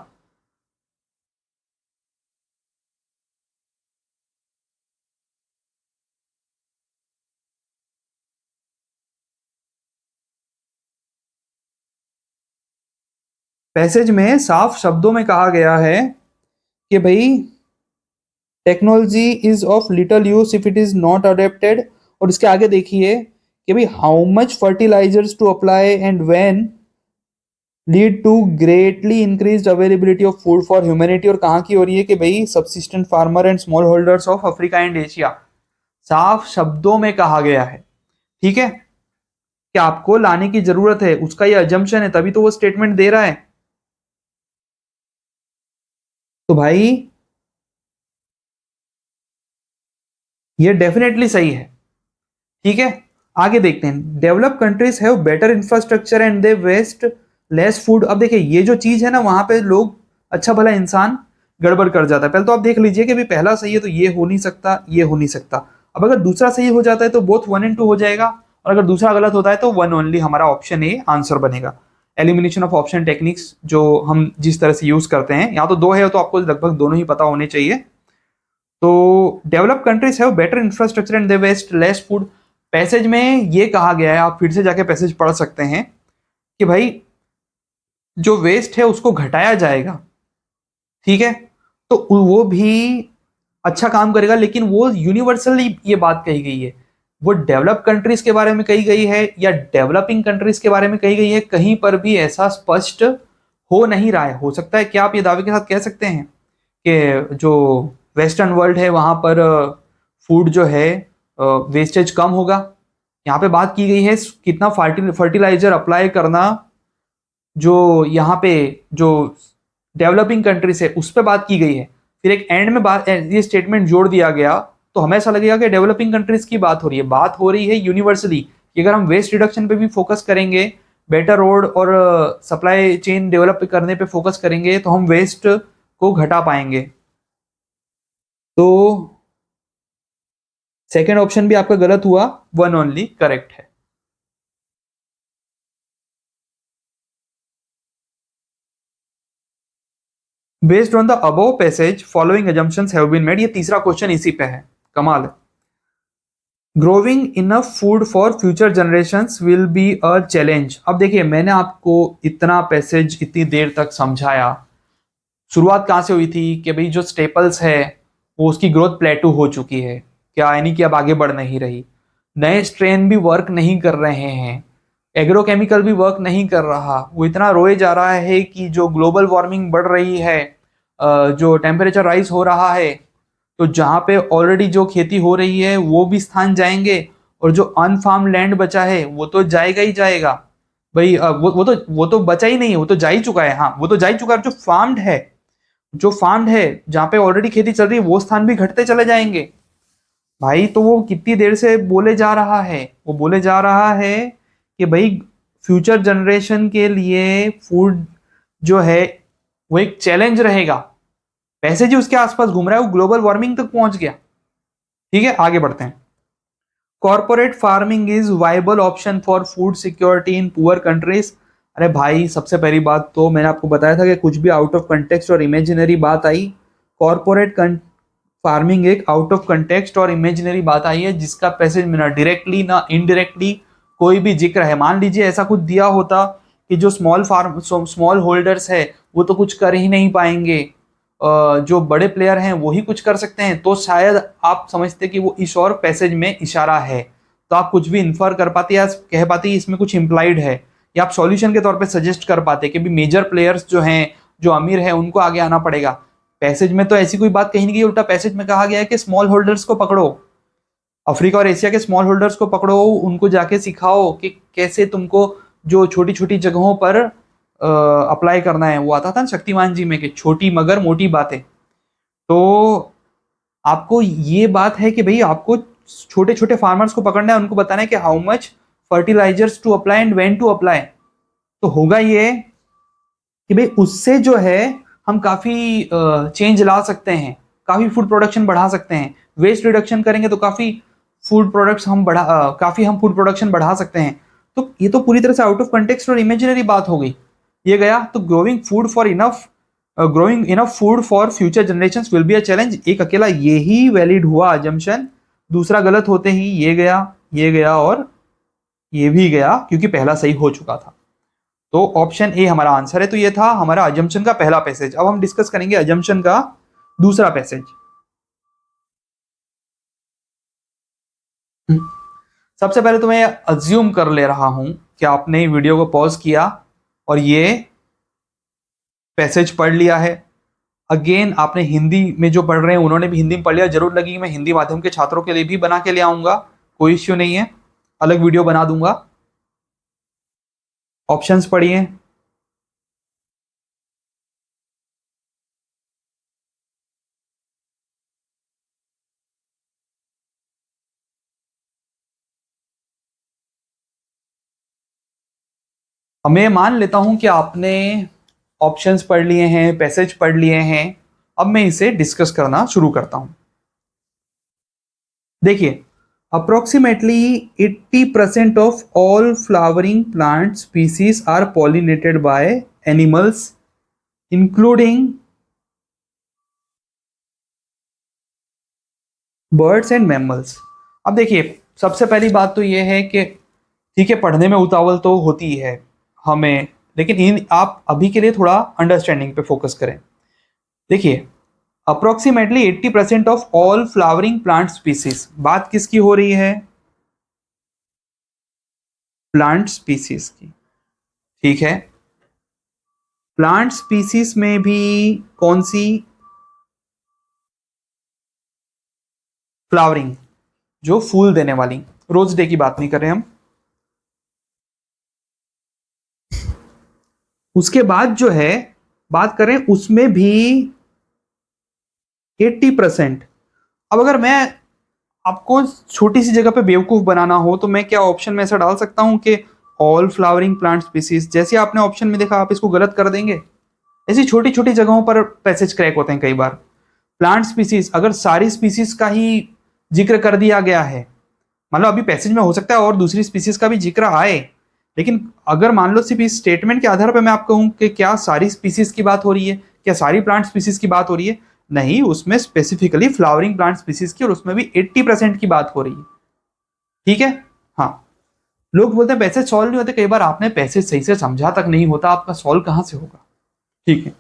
पैसेज में साफ शब्दों में कहा गया है कि भाई technology is of little use if it is not adapted. और इसके आगे देखिए कि भाई how much fertilizers to apply and when lead to greatly increased availability of food for humanity. और कहाँ की हो रही है कि भाई subsistence farmer and small holders of Africa and Asia. साफ शब्दों में कहा गया है, ठीक है, कि आपको लाने की जरूरत है। उसका ये अजम्पशन है, तभी तो वो स्टेटमेंट दे रहा है। तो भाई ये डेफिनेटली सही है, ठीक है। आगे देखते हैं। Develop countries have better infrastructure and they waste less food. अब देखिए ये जो चीज है ना, वहां पे लोग अच्छा भला इंसान गड़बड़ कर जाता है। पहले तो आप देख लीजिए कि भाई पहला सही है तो ये हो नहीं सकता, ये हो नहीं सकता। अब अगर दूसरा सही हो जाता है तो बोथ 1 and 2 हो जाएगा, और अगर दूसरा गलत होता है तो 1 ओनली हमारा ऑप्शन ए आंसर बनेगा। एलिमिनेशन ऑफ ऑप्शन टेक्निक्स जो हम जिस तरह से यूज करते हैं, यहाँ तो 2 है तो आपको लगभग दोनों ही पता होने चाहिए। तो develop countries have better infrastructure and they waste less food. Passage में ये कहा गया है, आप फिर से जाके पैसेज पढ़ सकते हैं कि भाई जो वेस्ट है उसको घटाया जाएगा, ठीक है, तो वो भी अच्छा काम करेगा। लेकिन वो यूनिवर्सली ये बात कही गई है, वो डेवलप कंट्रीज के बारे में कही गई है या डेवलपिंग कंट्रीज के बारे में कही गई है, कहीं पर भी ऐसा स्पष्ट हो नहीं रहा है। हो सकता है क्या आप ये दावे के साथ कह सकते हैं कि जो वेस्टर्न वर्ल्ड है वहां पर फूड जो है वेस्टेज कम होगा? यहाँ पे बात की गई है कितना फर्टिलाइजर अप्लाई करना, जो यहाँ पे जो डेवलपिंग कंट्रीज है उस पर बात की गई है। फिर एक एंड में बात ये स्टेटमेंट जोड़ दिया गया, तो हमें ऐसा लगेगा कि डेवलपिंग कंट्रीज की बात हो रही है। बात हो रही है यूनिवर्सली कि अगर हम वेस्ट रिडक्शन पे भी फोकस करेंगे, बेटर रोड और सप्लाई चेन डेवलप करने पे फोकस करेंगे, तो हम वेस्ट को घटा पाएंगे। तो सेकेंड ऑप्शन भी आपका गलत हुआ, 1 ओनली करेक्ट है। Based on the above passage following assumptions have been made. ये तीसरा क्वेश्चन इसी पे है, कमाल है। Growing enough food for future generations will be a challenge. अब देखिए मैंने आपको इतना पैसेज इतनी देर तक समझाया, शुरुआत कहाँ से हुई थी कि भाई जो स्टेपल्स है वो उसकी ग्रोथ प्लेटू हो चुकी है, क्या यानी कि अब आगे बढ़ नहीं रही। नए स्ट्रेन भी वर्क नहीं कर रहे हैं, एग्रोकेमिकल भी वर्क नहीं कर रहा। वो इतना रोए जा रहा है कि जो ग्लोबल वार्मिंग बढ़ रही है, जो टेम्परेचर राइज हो रहा है, तो जहाँ पे ऑलरेडी जो खेती हो रही है वो भी स्थान जाएंगे, और जो अनफार्म लैंड बचा है वो तो जाएगा ही जाएगा। भाई वो तो बचा ही नहीं है, वो तो जा ही चुका है। हाँ वो तो जा ही चुका है। जो फार्म्ड है जहाँ पे ऑलरेडी खेती चल रही है वो स्थान भी घटते चले जाएंगे। भाई तो वो कितनी देर से बोले जा रहा है, वो बोले जा रहा है कि भाई फ्यूचर जनरेशन के लिए फूड जो है वो एक चैलेंज रहेगा। पैसे जी उसके आसपास घूम रहा है, वो ग्लोबल वार्मिंग तक पहुंच गया। ठीक है, आगे बढ़ते हैं। Corporate farming is viable option for food security in poor countries. अरे भाई, सबसे पहली बात तो मैंने आपको बताया था कि कुछ भी आउट ऑफ कंटेक्स्ट और इमेजिनरी बात आई, कॉर्पोरेट फार्मिंग एक आउट ऑफ कंटेक्स्ट और इमेजिनरी बात आई है, जिसका पैसेज में ना डायरेक्टली ना इनडायरेक्टली कोई भी जिक्र है। मान लीजिए ऐसा कुछ दिया होता कि जो स्मॉल होल्डर्स है वो तो कुछ कर ही नहीं पाएंगे, जो बड़े प्लेयर हैं वो ही कुछ कर सकते हैं, तो शायद आप समझते कि वो इस और पैसेज में इशारा है, तो आप कुछ भी इन्फर कर पाते या कह पाते इसमें कुछ इम्प्लाइड है, या आप सॉल्यूशन के तौर पे सजेस्ट कर पाते कि भी मेजर प्लेयर्स जो हैं, जो अमीर हैं, उनको आगे आना पड़ेगा। पैसेज में तो ऐसी कोई बात कही नहीं गई, उल्टा पैसेज में कहा गया है कि स्मॉल होल्डर्स को पकड़ो, अफ्रीका और एशिया के स्मॉल होल्डर्स को पकड़ो, उनको जाके सिखाओ कि कैसे तुमको जो छोटी छोटी जगहों पर अप्लाई करना है। वो आता था ना शक्तिमान जी में कि छोटी मगर मोटी बातें। तो आपको ये बात है कि भाई आपको छोटे छोटे फार्मर्स को पकड़ना है, उनको बताना है कि how much fertilizers to apply and when to apply. तो होगा ये कि भाई उससे जो है हम काफ़ी चेंज ला सकते हैं, काफ़ी फूड प्रोडक्शन बढ़ा सकते हैं। वेस्ट रिडक्शन करेंगे तो काफ़ी काफ़ी हम फूड प्रोडक्शन बढ़ा सकते हैं। तो ये तो पूरी तरह से आउट ऑफ कंटेक्स्ट और इमेजिनरी बात हो गई। ये गया तो growing enough food for future generation will be a challenge. एक अकेला ये ही वैलिड हुआ अजम्पशन, दूसरा गलत होते ही ये गया और ये भी गया, क्योंकि पहला सही हो चुका था। तो ऑप्शन ए हमारा आंसर है। तो ये था हमारा अजम्पशन का पहला पैसेज। अब हम डिस्कस करेंगे अजम्पशन का दूसरा पैसेज। सबसे पहले तो मैं अज्यूम कर ले रहा हूं कि आपने वीडियो को पॉज किया और ये पैसेज पढ़ लिया है। अगेन आपने हिंदी में जो पढ़ रहे हैं उन्होंने भी हिंदी में पढ़ लिया। जरूर लगी मैं हिंदी माध्यम के छात्रों के लिए भी बना के ले आऊंगा, कोई इश्यू नहीं है, अलग वीडियो बना दूंगा। ऑप्शंस पढ़िए। मैं मान लेता हूं कि आपने ऑप्शंस पढ़ लिए हैं, पैसेज पढ़ लिए हैं। अब मैं इसे डिस्कस करना शुरू करता हूं। देखिए, approximately 80% of all flowering plant species are pollinated by animals including birds and mammals. अब देखिए, सबसे पहली बात तो ये है कि ठीक है, पढ़ने में उतावल तो होती है हमें, लेकिन इन आप अभी के लिए थोड़ा अंडरस्टैंडिंग पे फोकस करें। देखिए, approximately 80% of all flowering plant species, बात किसकी हो रही है? प्लांट स्पीसीज की। ठीक है, प्लांट स्पीसीज में भी कौन सी? फ्लावरिंग, जो फूल देने वाली। रोज डे की बात नहीं कर रहे हम। उसके बाद जो है बात करें उसमें भी 80%। अब अगर मैं आपको छोटी सी जगह पे बेवकूफ बनाना हो तो मैं क्या ऑप्शन में ऐसा डाल सकता हूं कि ऑल फ्लावरिंग प्लांट स्पीसीज, जैसे आपने ऑप्शन में देखा आप इसको गलत कर देंगे। ऐसी छोटी छोटी जगहों पर पैसेज क्रैक होते हैं कई बार। प्लांट स्पीसीज, अगर सारी स्पीसीज का ही जिक्र कर दिया गया है, मतलब अभी पैसेज में हो सकता है और दूसरी स्पीसीज का भी जिक्र आए, लेकिन अगर मान लो सिर्फ इस स्टेटमेंट के आधार पर मैं आपको कहूं कि क्या सारी स्पीसीज की बात हो रही है, क्या सारी प्लांट स्पीसीज की बात हो रही है, नहीं, उसमें स्पेसिफिकली फ्लावरिंग प्लांट स्पीसीज की और उसमें भी 80% की बात हो रही है। ठीक है। हाँ, लोग बोलते हैं पैसेज सॉल्व नहीं होते, कई बार आपने पैसेज सही से समझा तक नहीं होता, आपका सॉल्व कहां से होगा। ठीक है,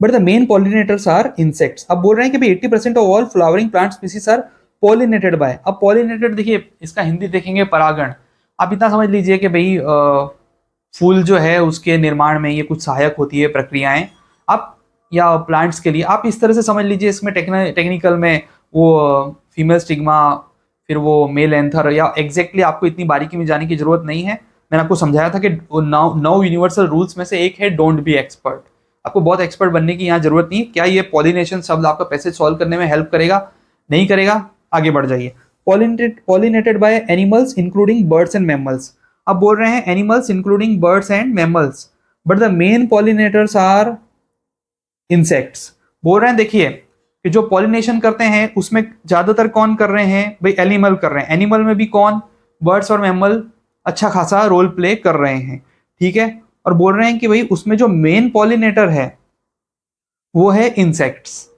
but the main pollinators are insects. अब बोल रहे हैं कि भाई 80% of all flowering plant species are pollinated by. अब पॉलिनेटेड देखिए, इसका हिंदी देखेंगे परागण। आप इतना समझ लीजिए कि भाई फूल जो है उसके निर्माण में ये कुछ सहायक होती है प्रक्रियाएं। आप या प्लांट्स के लिए आप इस तरह से समझ लीजिए, इसमें टेक्निकल में वो फीमेल स्टिग्मा, फिर वो मेल एंथर, या एग्जैक्टली आपको इतनी बारीकी में जाने की जरूरत नहीं है। मैंने आपको समझाया था कि 9 यूनिवर्सल रूल्स में से एक है डोंट बी एक्सपर्ट। आपको बहुत एक्सपर्ट बनने की यहाँ जरूरत नहीं है। क्या ये पॉलिनेशन शब्द आपका पैसेज सॉल्व करने में हेल्प करेगा? नहीं करेगा। आगे बढ़ जाइए। Pollinated by animals including birds and mammals. अब बोल रहे हैं animals including birds and mammals, but the main pollinators are insects. बोल रहे हैं देखिए, कि जो पॉलिनेशन करते हैं उसमें ज्यादातर कौन कर रहे हैं भाई, एनिमल कर रहे हैं। एनिमल में भी कौन, बर्ड्स और मैमल अच्छा खासा रोल प्ले कर रहे हैं, ठीक है। और बोल रहे हैं कि भाई उसमें जो मेन पॉलिनेटर है वो है इंसेक्ट्स,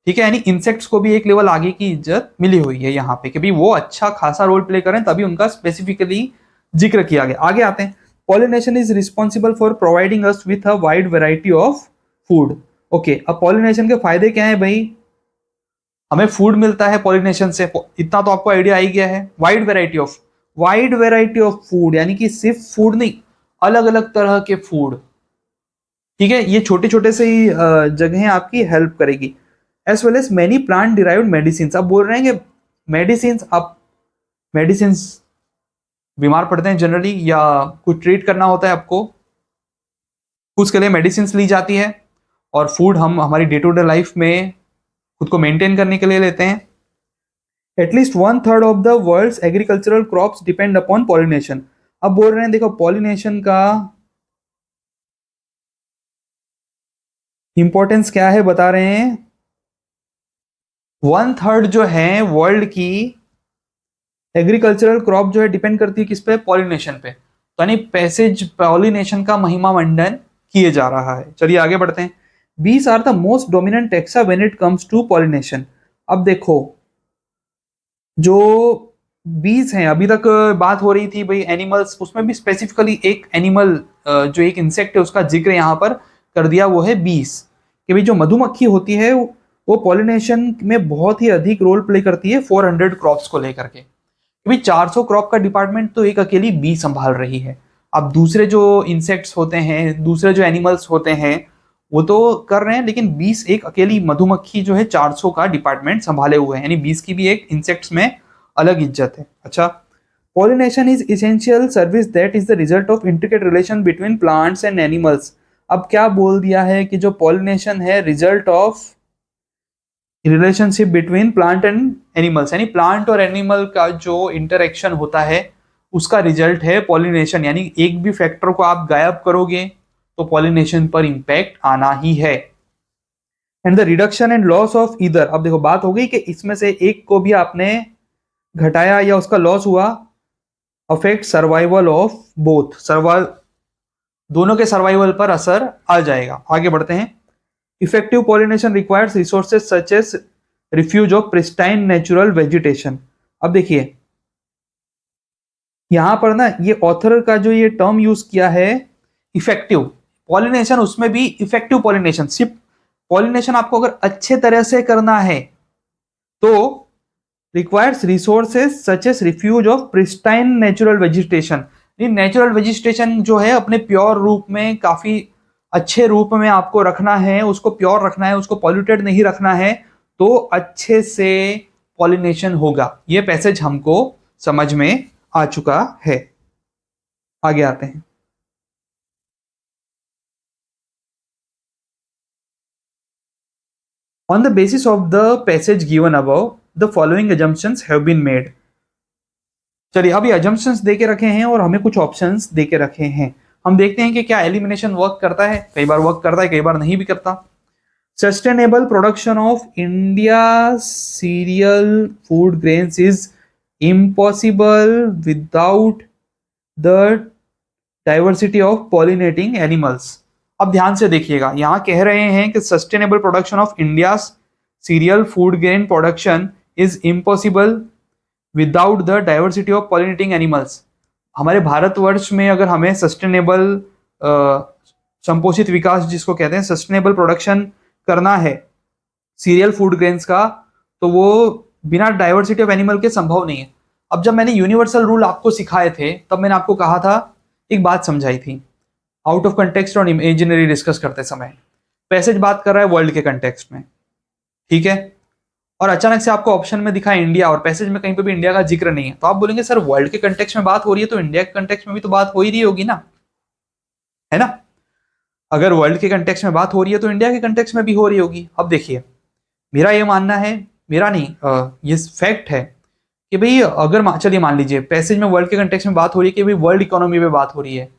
ठीक है। यानी इंसेक्ट्स को भी एक लेवल आगे की इज्जत मिली हुई है यहाँ पे कि भाई वो अच्छा खासा रोल प्ले करें, तभी उनका स्पेसिफिकली जिक्र किया गया। आगे आते हैं, pollination is responsible for providing us with a wide variety of food. Okay, अब पॉलिनेशन के फायदे क्या है भाई, हमें फूड मिलता है पॉलिनेशन से, इतना तो आपको आइडिया आ ही गया है। वाइड वेराइटी ऑफ फूड, यानी कि सिर्फ फूड नहीं, अलग अलग तरह के फूड, ठीक है। ये छोटे छोटे से ही जगहें आपकी हेल्प करेगी। As well as many plant derived medicine. अब बोल रहे हैं कि मेडिसिन, आप मेडिसिन बीमार पड़ते हैं जनरली या कुछ ट्रीट करना होता है आपको, उसके लिए मेडिसिन ली जाती है। और फूड हम हमारी डे टू डे लाइफ में खुद को मेंटेन करने के लिए लेते हैं। At least 1/3 of the world's agricultural crops depend upon pollination. अब बोल रहे हैं देखो पॉलिनेशन का इंपॉर्टेंस क्या है, बता रहे हैं 1/3 जो है वर्ल्ड की एग्रीकल्चरल क्रॉप जो है डिपेंड करती है किस पे, पॉलिनेशन पे। तो यानी पैसेज पॉलिनेशन का महिमा मंडन किए जा रहा है। चलिए आगे बढ़ते हैं। Bees are the most dominant taxa when it comes to pollination. अब देखो जो बीज हैं, अभी तक बात हो रही थी भाई एनिमल्स, उसमें भी स्पेसिफिकली एक एनिमल जो एक इंसेक्ट है उसका जिक्र यहाँ पर कर दिया, वो है बीज। कि भाई जो मधुमक्खी होती है वो पॉलिनेशन में बहुत ही अधिक रोल प्ले करती है 400 क्रॉप्स को लेकर के। कि भाई 400 क्रॉप का डिपार्टमेंट तो एक अकेली बी संभाल रही है। अब दूसरे जो इंसेक्ट्स होते हैं, दूसरे जो एनिमल्स होते हैं वो तो कर रहे हैं, लेकिन बीस एक अकेली मधुमक्खी जो है 400 का डिपार्टमेंट संभाले हुए हैं। यानी बीस की भी एक इंसेक्ट्स में अलग इज्जत है। अच्छा, pollination is essential service that is the result of intricate relation between plants and animals. अब क्या बोल दिया है कि जो पॉलिनेशन है result of relationship between plant and animals, यानी प्लांट और एनिमल का जो इंटरेक्शन होता है उसका रिजल्ट है पॉलिनेशन। यानी एक भी फैक्टर को आप गायब करोगे तो पॉलिनेशन पर इंपैक्ट आना ही है। And the reduction and loss of either. अब देखो बात हो गई कि इसमें से एक को भी आपने घटाया या उसका लॉस हुआ, affect survival of both, survive दोनों के सर्वाइवल पर असर आ जाएगा। आगे बढ़ते हैं। Effective pollination requires resources such as refuge of pristine natural vegetation. अब देखिए यहां पर ना ये ऑथर का जो ये टर्म यूज किया है इफेक्टिव पॉलिनेशन, उसमें भी इफेक्टिव पॉलिनेशन, सिर्फ पॉलिनेशन आपको अगर अच्छे तरह से करना है तो requires resources such as refuge of pristine natural vegetation. Natural vegetation जो है अपने प्योर रूप में, काफी अच्छे रूप में आपको रखना है, उसको प्योर रखना है, उसको पॉल्यूटेड नहीं रखना है, तो अच्छे से पॉलिनेशन होगा। ये पैसेज हमको समझ में आ चुका है। आगे आते हैं। On the basis of the passage given above, the following assumptions have been made. चलिए अभी assumptions दे के रखे हैं और हमें कुछ options दे के रखे हैं। हम देखते हैं कि क्या एलिमिनेशन वर्क करता है। कई बार वर्क करता है, कई बार नहीं भी करता। Sustainable production of India serial food grains is impossible without the diversity of pollinating animals. अब ध्यान से देखिएगा, यहां कह रहे हैं कि sustainable production of India serial food grain production is impossible without the diversity of pollinating animals. हमारे भारतवर्ष में अगर हमें सस्टेनेबल संपोषित विकास जिसको कहते हैं सस्टेनेबल प्रोडक्शन करना है सीरियल फूड ग्रेन्स का, तो वो बिना डाइवर्सिटी ऑफ एनिमल के संभव नहीं है। अब जब मैंने यूनिवर्सल रूल आपको सिखाए थे तब मैंने आपको कहा था, एक बात समझाई थी आउट ऑफ कंटेक्स्ट और इमेजिनरी डिस्कस करते समय। पैसेज बात कर रहा है वर्ल्ड के कंटेक्स्ट में, ठीक है, और अचानक से आपको ऑप्शन में दिखा इंडिया और पैसेज में कहीं पे भी इंडिया का जिक्र नहीं है, तो आप बोलेंगे सर वर्ल्ड के कंटेक्स्ट में बात हो रही है तो इंडिया के कंटेक्स्ट में भी तो बात हो ही रही होगी ना, है ना। अगर वर्ल्ड के कंटेक्स्ट में बात हो रही है तो इंडिया के कंटेक्स्ट में भी हो रही होगी। अब देखिए मेरा ये मानना है, मेरा नहीं ये फैक्ट है कि भाई अगर चलिए मान लीजिए पैसेज में वर्ल्ड के कंटेक्स्ट में बात हो रही है कि भाई वर्ल्ड इकोनॉमी पे बात हो रही है,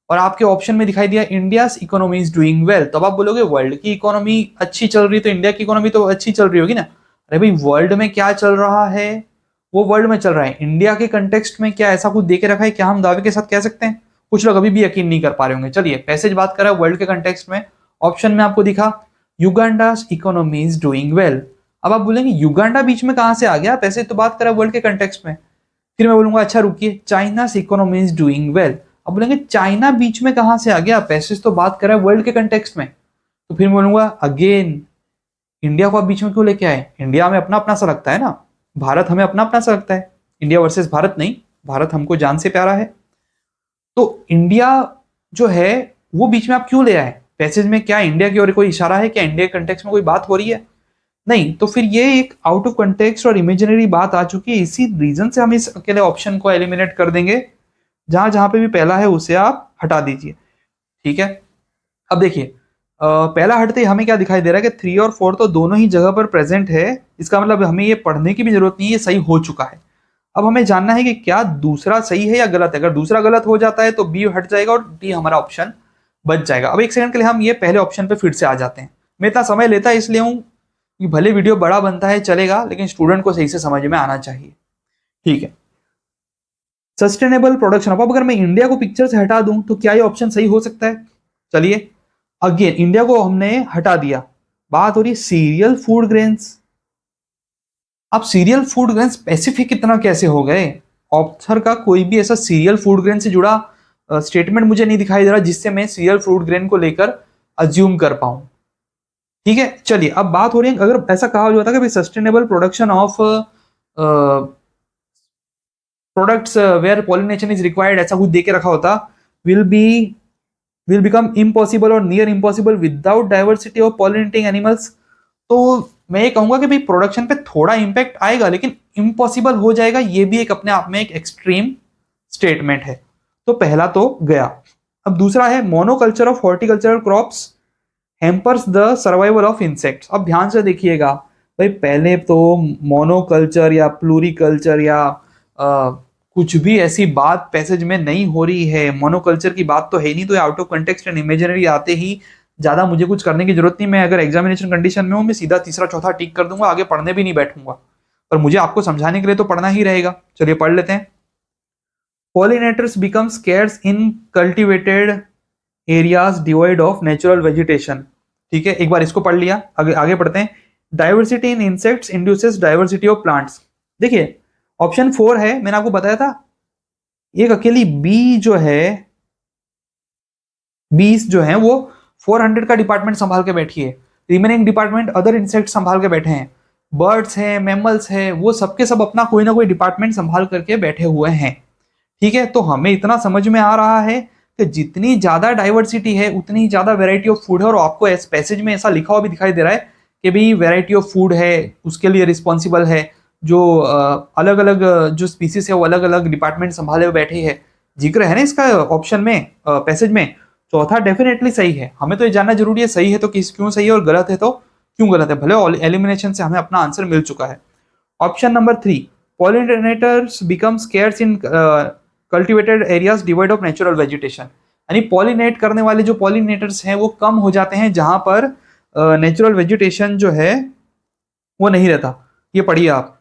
और आपके ऑप्शन में दिखाई दिया India economy is doing well, तो अब आप बोलोगे वर्ल्ड की इकोनॉमी अच्छी चल रही है तो इंडिया की इकोनॉमी तो अच्छी चल रही होगी ना। अरे भाई वर्ल्ड में क्या चल रहा है वो वर्ल्ड में चल रहा है, इंडिया के कंटेक्स्ट में क्या ऐसा कुछ दे के रखा है क्या हम दावे के साथ कह सकते हैं? कुछ लोग अभी भी यकीन नहीं कर पा रहे होंगे। चलिए पैसेज बात कर रहा है वर्ल्ड के कंटेक्स्ट में, ऑप्शन में आपको दिखा युगांडास इकोनॉमी इज डूइंग वेल। अब आप बोलेंगे युगांडा बीच में कहां से आ गया, पैसेज तो बात कर रहा है वर्ल्ड के कंटेक्स्ट में। फिर मैं बोलूंगा अच्छा रुकिए China economy is doing well. अब बोलेंगे चाइना बीच में कहां से आ गया, पैसेज तो बात कर रहा है वर्ल्ड के कंटेक्स्ट में। तो फिर मैं बोलूंगा अगेन इंडिया को आप बीच में क्यों लेके आए, इंडिया हमें अपना अपना सा लगता है ना, भारत हमें अपना अपना सा लगता है, इंडिया वर्सेस भारत नहीं, भारत हमको जान से प्यारा है। तो इंडिया जो है वो बीच में आप क्यों ले आए पैसेज में, क्या इंडिया की ओर कोई इशारा है, क्या इंडिया के कंटेक्स्ट में कोई बात हो रही है? नहीं, तो फिर ये एक आउट ऑफ कंटेक्स्ट और इमेजिनरी बात आ चुकी है, इसी रीजन से हम इस अकेले ऑप्शन को एलिमिनेट कर देंगे। जहां जहां पे भी पहला है उसे आप हटा दीजिए, ठीक है। अब देखिए पहला हटते ही हमें क्या दिखाई दे रहा है कि 3 और 4 तो दोनों ही जगह पर प्रेजेंट है, इसका मतलब हमें ये पढ़ने की भी जरूरत नहीं है, ये सही हो चुका है। अब हमें जानना है कि क्या दूसरा सही है या गलत है, अगर दूसरा गलत हो जाता है तो बी हट जाएगा और डी हमारा ऑप्शन बच जाएगा। अब एक सेकंड के लिए हम ये पहले ऑप्शन पे फिर से आ जाते हैं, मैं इतना समय लेता है इसलिए हूँ कि भले वीडियो बड़ा बनता है चलेगा लेकिन स्टूडेंट को सही से समझ में आना चाहिए, ठीक है। सस्टेनेबल प्रोडक्शन, अब अगर मैं इंडिया को पिक्चर से हटा दूं तो क्या ये ऑप्शन सही हो सकता है? चलिए अगेन इंडिया को हमने हटा दिया, बात हो रही सीरियल फूड ग्रेन्स। अब सीरियल फूड ग्रेन स्पेसिफिक इतना कैसे हो गए, ऑप्शन का कोई भी ऐसा सीरियल फूड ग्रेन से जुड़ा स्टेटमेंट मुझे नहीं दिखाई दे रहा जिससे मैं सीरियल फूड ग्रेन को लेकर अज्यूम कर पाऊं, ठीक है। चलिए अब बात हो रही है अगर ऐसा कहा जाता कि sustainable production of products where pollination is required, ऐसा कुछ दे के रखा होता, विल बिकम इम्पॉसिबल और near impossible without diversity of pollinating animals. तो मैं ये कहूंगा कि भाई प्रोडक्शन पे थोड़ा इंपैक्ट आएगा लेकिन इम्पॉसिबल हो जाएगा, ये भी एक अपने आप में एक एक्सट्रीम स्टेटमेंट है। तो पहला तो गया। अब दूसरा है monoculture of horticultural crops hampers the survival of insects. अब ध्यान से देखिएगा भाई, पहले तो मोनोकल्चर या प्लूरिकल्चर या कुछ भी ऐसी बात पैसेज में नहीं हो रही है, मोनोकल्चर की बात तो है नहीं, तो out of context and imaginary आते ही ज्यादा मुझे कुछ करने की जरूरत नहीं, मैं अगर एग्जामिनेशन कंडीशन में हूं मैं सीधा तीसरा चौथा टिक कर दूंगा, आगे पढ़ने भी नहीं बैठूंगा, पर मुझे आपको समझाने के लिए तो पढ़ना ही रहेगा। चलिए पढ़ लेते हैं। Pollinators become scarce in cultivated areas divide of natural vegetation, ठीक है, एक बार इसको पढ़ लिया, आगे पढ़ते हैं। Diversity in insects induces diversity of plants. देखिए ऑप्शन 4 है, मैंने आपको बताया था एक अकेली बी जो है, बीस जो है वो 400 का डिपार्टमेंट संभाल के बैठी है, रिमेनिंग डिपार्टमेंट अदर इंसेक्ट संभाल के बैठे हैं, बर्ड्स हैं मैमल्स हैं, वो सबके सब अपना कोई ना कोई डिपार्टमेंट संभाल करके बैठे हुए हैं, ठीक है। तो हमें इतना समझ में आ रहा है कि जितनी ज्यादा डाइवर्सिटी है उतनी ज्यादा वेराइटी ऑफ फूड है, और आपको इस पैसेज में ऐसा लिखा हुआ भी दिखाई दे रहा है कि भाई वेराइटी ऑफ फूड है उसके लिए रिस्पॉन्सिबल है जो अलग अलग जो स्पीसीज है वो अलग अलग डिपार्टमेंट संभाले हुए बैठे हैं, जिक्र है ना इसका ऑप्शन में पैसेज में। चौथा डेफिनेटली सही है, हमें तो ये जानना जरूरी है सही है तो किस क्यों सही है और गलत है तो क्यों गलत है, भले एलिमिनेशन से हमें अपना आंसर मिल चुका है। Option number 3 pollinators become scarce in cultivated areas divide of natural vegetation, यानी पॉलिनेट करने वाले जो पॉलिनेटर्स हैं वो कम हो जाते हैं जहां पर नेचुरल वेजिटेशन जो है वो नहीं रहता। ये पढ़िए आप।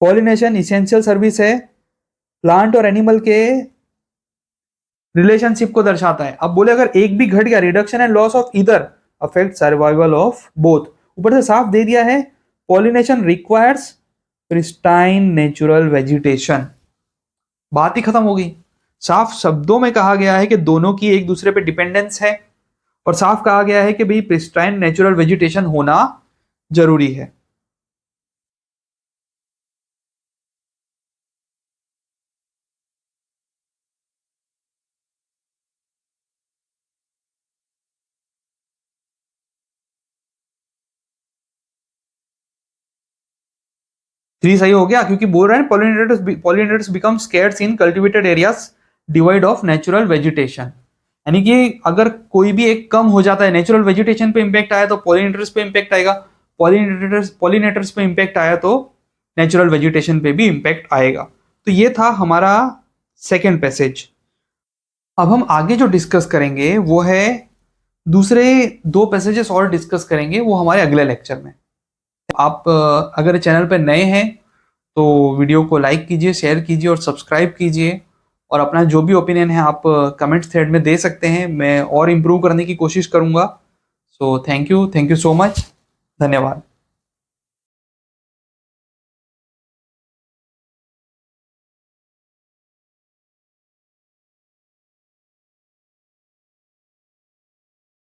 पॉलिनेशन इसेंशियल सर्विस है, प्लांट और एनिमल के रिलेशनशिप को दर्शाता है। अब बोले अगर एक भी घट गया reduction and loss of either affect survival of both, ऊपर से साफ दे दिया है pollination requires pristine natural vegetation, बात ही खत्म हो गई। साफ शब्दों में कहा गया है कि दोनों की एक दूसरे पे डिपेंडेंस है और साफ कहा गया है कि भाई प्रिस्टाइन नेचुरल वेजिटेशन होना जरूरी है। थ्री सही हो गया क्योंकि बोल रहे हैं pollinators become scarce in cultivated areas divide of natural vegetation, यानी कि अगर कोई भी एक कम हो जाता है नेचुरल वेजिटेशन पे इंपैक्ट आया तो पॉलिनेटर्स पे इंपैक्ट आएगा, पॉलिनेटर्स पे इंपैक्ट आया तो नेचुरल वेजिटेशन पे भी इम्पैक्ट आएगा। तो ये था हमारा सेकेंड पैसेज। अब हम आगे जो डिस्कस करेंगे वो है दूसरे 2 पैसेजेस और डिस्कस करेंगे, वो हमारे अगले लेक्चर में। आप अगर चैनल पर नए हैं तो वीडियो को लाइक कीजिए, शेयर कीजिए और सब्सक्राइब कीजिए, और अपना जो भी ओपिनियन है आप कमेंट थ्रेड में दे सकते हैं। मैं और इम्प्रूव करने की कोशिश करूंगा। So thank you so much, धन्यवाद।